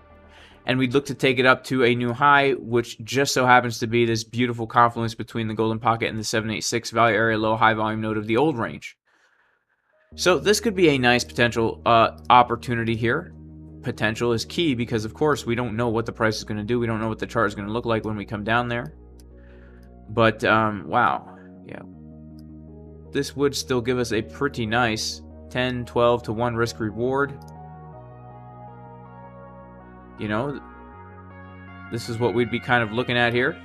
And we'd look to take it up to a new high, which just so happens to be this beautiful confluence between the golden pocket and the 786 value area low high volume node of the old range. So this could be a nice potential opportunity here. Potential is key because, of course, we don't know what the price is going to do. We don't know what the chart is going to look like when we come down there. But, wow. Yeah. This would still give us a pretty nice 10, 12 to 1 risk reward. You know, this is what we'd be kind of looking at here.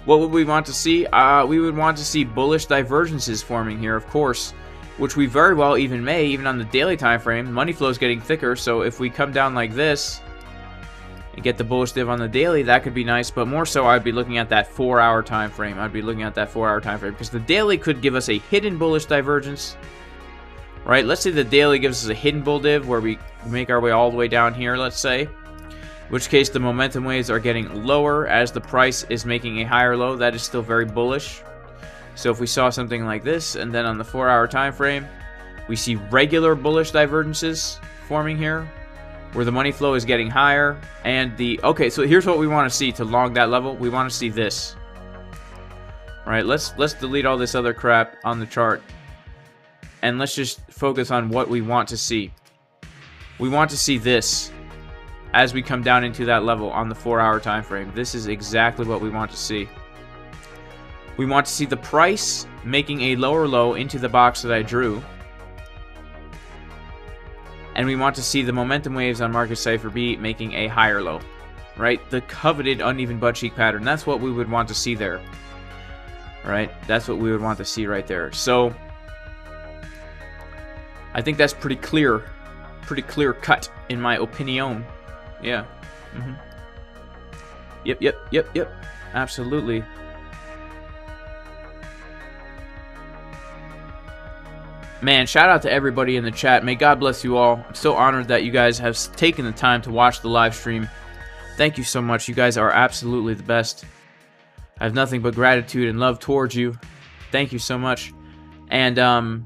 What would we want to see? We would want to see bullish divergences forming here, of course, which we very well even may, even on the daily time frame. Money flow is getting thicker, so if we come down like this and get the bullish div on the daily, that could be nice. But more so, I'd be looking at that 4-hour time frame. I'd be looking at that 4-hour time frame because the daily could give us a hidden bullish divergence. Right? Let's say the daily gives us a hidden bull div where we make our way all the way down here, let's say. In which case the momentum waves are getting lower as the price is making a higher low. That is still very bullish. So if we saw something like this, and then on the 4-hour time frame, we see regular bullish divergences forming here, where the money flow is getting higher, and the okay. So here's what we want to see to long that level. We want to see this. All right, let's delete all this other crap on the chart, and let's just focus on what we want to see. We want to see this. As we come down into that level on the 4-hour time frame, this is exactly what we want to see. We want to see the price making a lower low into the box that I drew. And we want to see the momentum waves on market Cipher B making a higher low. Right? The coveted uneven butt cheek pattern. That's what we would want to see there. Right? That's what we would want to see right there. So I think that's pretty clear cut in my opinion. Yeah. Yep. Absolutely. Man, shout out to everybody in the chat. May God bless you all. I'm so honored that you guys have taken the time to watch the live stream. Thank you so much. You guys are absolutely the best. I have nothing but gratitude and love towards you. Thank you so much. And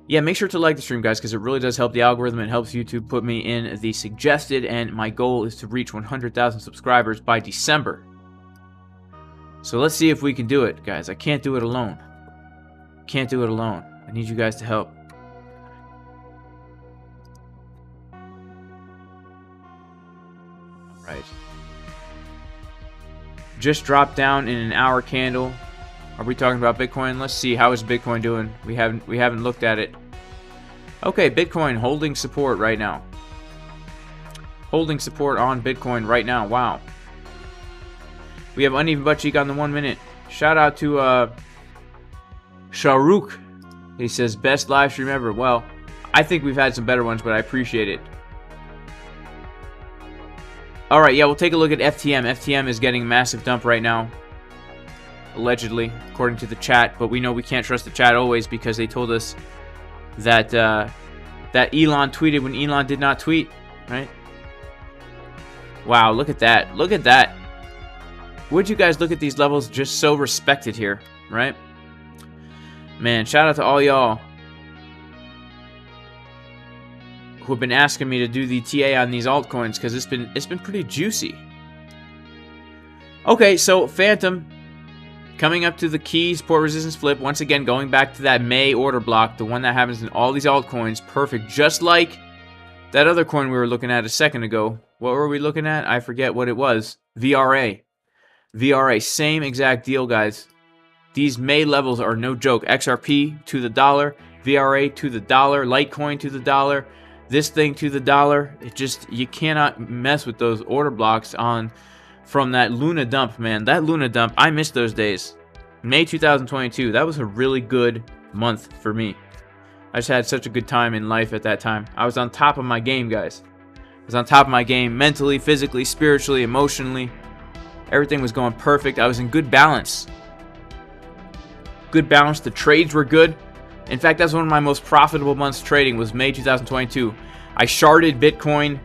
yeah, make sure to like the stream, guys, because it really does help the algorithm. It helps YouTube put me in the suggested, and my goal is to reach 100,000 subscribers by December. So let's see if we can do it, guys. I can't do it alone. Can't do it alone. I need you guys to help. Right. just dropped down in an hour candle. Are we talking about Bitcoin? Let's see, how is Bitcoin doing? We haven't looked at it. Okay, Bitcoin holding support right now. Holding support on Bitcoin right now. Wow. We have uneven butt cheek on the 1 minute. Shout out to Shahrukh. He says best live stream ever. Well, I think we've had some better ones, but I appreciate it. Alright, yeah, we'll take a look at FTM. FTM is getting a massive dump right now. Allegedly, according to the chat. But we know we can't trust the chat always because they told us that that Elon tweeted when Elon did not tweet, right? Wow, look at that. Look at that. Would you guys look at these levels just so respected here, right? Man, shout out to all y'all who have been asking me to do the TA on these altcoins because it's been pretty juicy. Okay, so Phantom coming up to the key support resistance flip. Once again, going back to that May order block, the one that happens in all these altcoins. Perfect, just like that other coin we were looking at a second ago. What were we looking at? I forget what it was. VRA. VRA, same exact deal, guys. These May levels are no joke. XRP to the dollar, VRA to the dollar, Litecoin to the dollar, this thing to the dollar. It just, you cannot mess with those order blocks from that Luna dump, man. That Luna dump, I miss those days. May 2022, that was a really good month for me. I just had such a good time in life at that time. I was on top of my game, guys. I was on top of my game mentally, physically, spiritually, emotionally. Everything was going perfect. I was in good balance. Good balance. The trades were good. In fact, that's one of my most profitable months trading was May 2022. I sharded Bitcoin.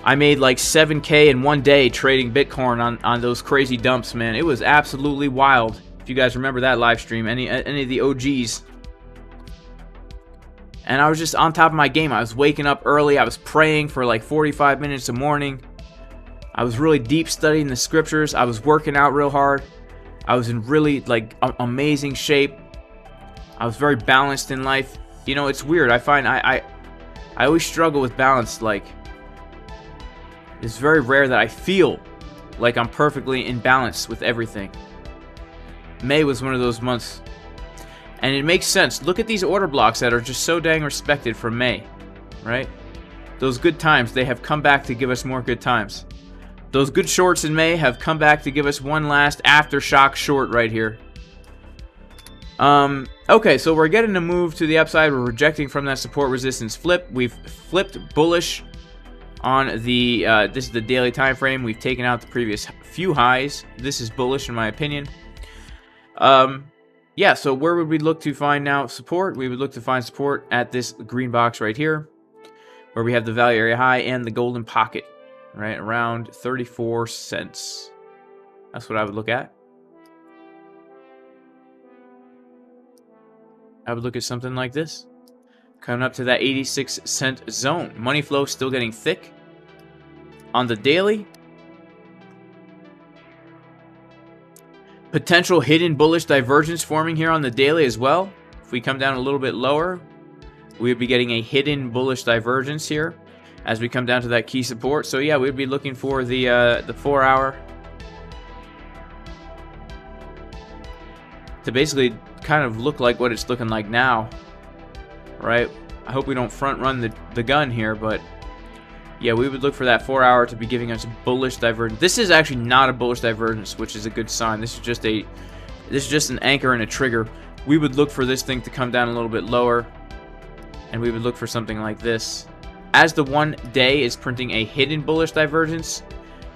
I made like 7K in one day trading Bitcoin on those crazy dumps, man. It was absolutely wild. If you guys remember that live stream, any of the OGs. And I was just on top of my game. I was waking up early. I was praying for like 45 minutes a morning. I was really deep studying the scriptures. I was working out real hard. I was in really like amazing shape. I was very balanced in life. You know, it's weird. I find I always struggle with balance. Like, it's very rare that I feel like I'm perfectly in balance with everything. May was one of those months. And it makes sense. Look at these order blocks that are just so dang respected from May, right? Those good times, they have come back to give us more good times. Those good shorts in May have come back to give us one last aftershock short right here. Okay, so we're getting a move to the upside. We're rejecting from that support resistance flip. We've flipped bullish on the, this is the daily time frame. We've taken out the previous few highs. This is bullish in my opinion. Yeah, so where would we look to find now support? We would look to find support at this green box right here, where we have the value area high and the golden pocket, right around 34 cents. That's what I would look at. I would look at something like this, coming up to that 86 cent zone. Money flow still getting thick on the daily. Potential hidden bullish divergence forming here on the daily as well. If we come down a little bit lower, we would be getting a hidden bullish divergence here as we come down to that key support. So yeah, we'd be looking for the 4 hour to basically kind of look like what it's looking like now, right? I hope we don't front run the gun here, but yeah, we would look for that 4 hour to be giving us bullish divergence. This is actually not a bullish divergence, which is a good sign. This is just an anchor and a trigger. We would look for this thing to come down a little bit lower, and we would look for something like this. As the 1 day is printing a hidden bullish divergence,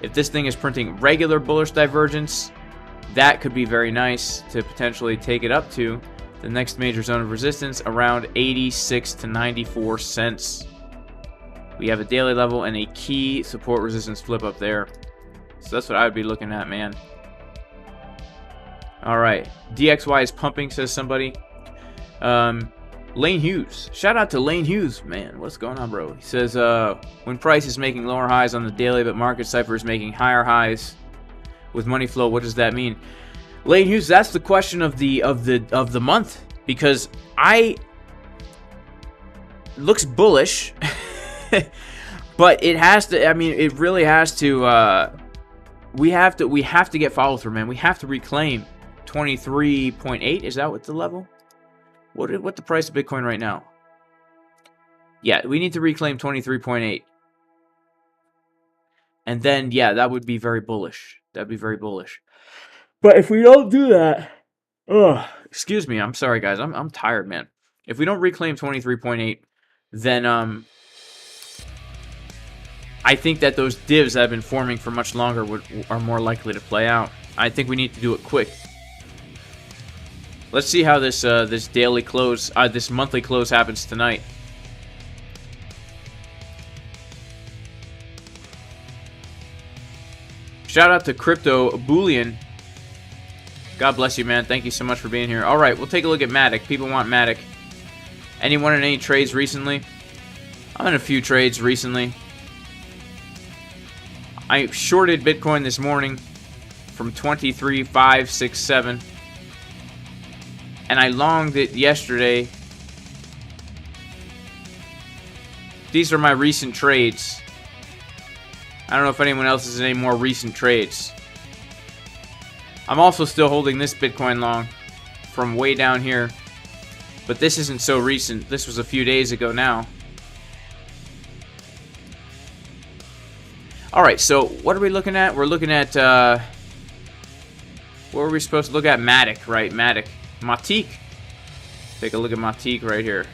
if this thing is printing regular bullish divergence, that could be very nice to potentially take it up to the next major zone of resistance around 86 to 94 cents. We have a daily level and a key support resistance flip up there. So that's what I would be looking at, man. Alright. DXY is pumping, says somebody. Lane Hughes. Shout out to Lane Hughes. Man, what's going on, bro? He says, when price is making lower highs on the daily, but market Cipher is making higher highs with money flow, what does that mean? Lane Hughes, that's the question of the month. Because looks bullish. But it has to, I mean, it really has to we have to get follow through, man. We have to reclaim 23.8. Is that what the level? What the price of Bitcoin right now? Yeah, we need to reclaim 23.8. And then, yeah, that would be very bullish. That'd be very bullish. But if we don't do that, excuse me, I'm sorry, guys. I'm tired, man. If we don't reclaim 23.8, then I think that those divs that have been forming for much longer are more likely to play out. I think we need to do it quick. Let's see how this this daily close, this monthly close happens tonight. Shout out to Crypto Bullion. God bless you, man. Thank you so much for being here. All right, we'll take a look at MATIC. People want MATIC. Anyone in any trades recently? I'm in a few trades recently. I shorted Bitcoin this morning from 23,567, and I longed it yesterday. These are my recent trades. I don't know if anyone else has any more recent trades. I'm also still holding this Bitcoin long from way down here, but this isn't so recent. This was a few days ago now. Alright, so what are we looking at? We're looking at, what were we supposed to look at? MATIC, right? MATIC. MATIC. Take a look at MATIC right here.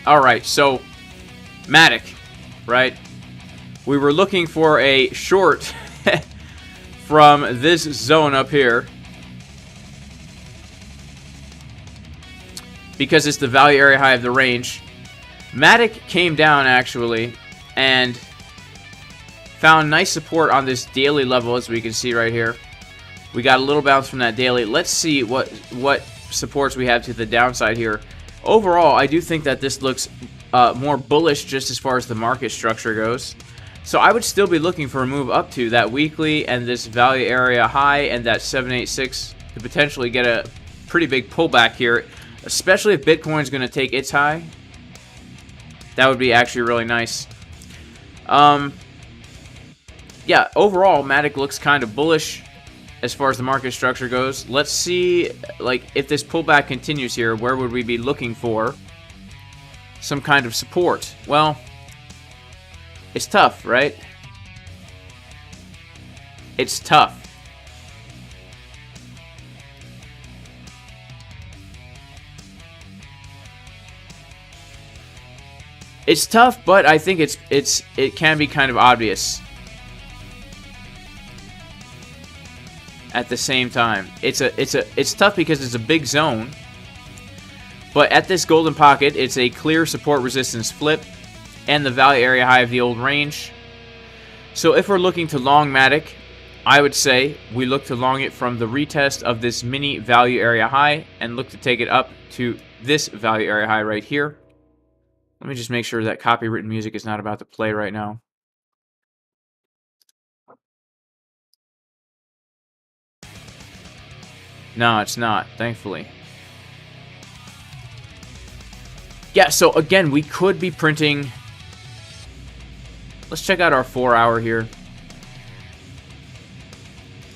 Alright, so MATIC, right? We were looking for a short from this zone up here because it's the value area high of the range. MATIC came down actually and found nice support on this daily level, as we can see right here. We got a little bounce from that daily. Let's see what supports we have to the downside here. Overall, I do think that this looks more bullish just as far as the market structure goes. So I would still be looking for a move up to that weekly and this value area high and that 786 to potentially get a pretty big pullback here, especially if Bitcoin's going to take its high. That would be actually really nice. Yeah, overall, MATIC looks kind of bullish as far as the market structure goes. Let's see, like, if this pullback continues here, where would we be looking for some kind of support? Well, it's tough, right? It's tough. It's tough, but I think it can be kind of obvious. At the same time, it's tough because it's a big zone, but at this golden pocket, it's a clear support resistance flip and the value area high of the old range. So if we're looking to long MATIC, I would say we look to long it from the retest of this mini value area high and look to take it up to this value area high right here. Let me just make sure that copywritten music is not about to play right now. No, it's not, thankfully. Yeah, so again, we could be printing. Let's check out our 4 hour here.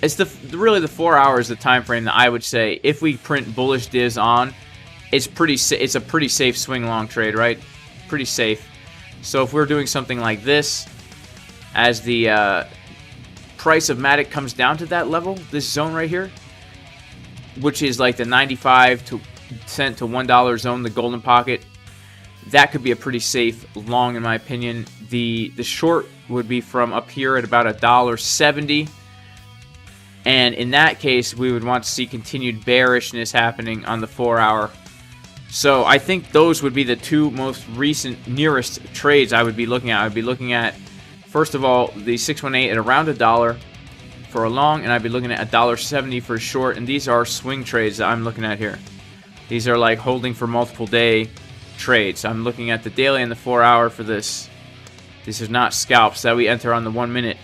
It's really the 4 hours the time frame that I would say if we print bullish divs on, it's a pretty safe swing long trade, right? Pretty safe. So if we're doing something like this, as the price of MATIC comes down to that level, this zone right here, which is like the 95-cent to $1 zone, the golden pocket, that could be a pretty safe long in my opinion. The short would be from up here at about $1.70, and in that case we would want to see continued bearishness happening on the 4 hour. So I think those would be the two most recent nearest trades I would be looking at. I would be looking at First of all, the 618 at around $1 for a long, and I'd be looking at $1.70 for a short, and these are swing trades that I'm looking at here. These are like holding for multiple day trades. I'm looking at the daily and the 4-hour for this. This is not scalps that we enter on the 1 minute.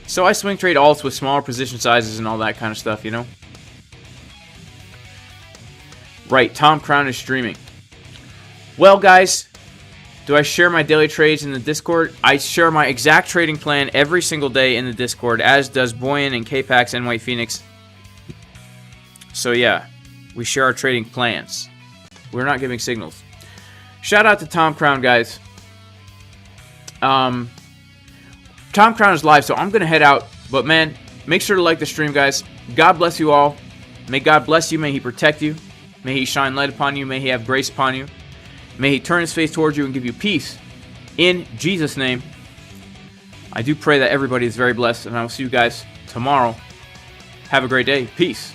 So I swing trade alts with smaller position sizes and all that kind of stuff, you know? Right, Tom Crown is streaming. Well, guys, do I share my daily trades in the Discord? I share my exact trading plan every single day in the Discord, as does Boyan and Kpax and White Phoenix. So yeah, we share our trading plans. We're not giving signals. Shout out to Tom Crown, guys. Tom Crown is live, so I'm going to head out. But man, make sure to like the stream, guys. God bless you all. May God bless you. May He protect you. May He shine light upon you. May He have grace upon you. May He turn His face towards you and give you peace. In Jesus' name. I do pray that everybody is very blessed, and I will see you guys tomorrow. Have a great day. Peace.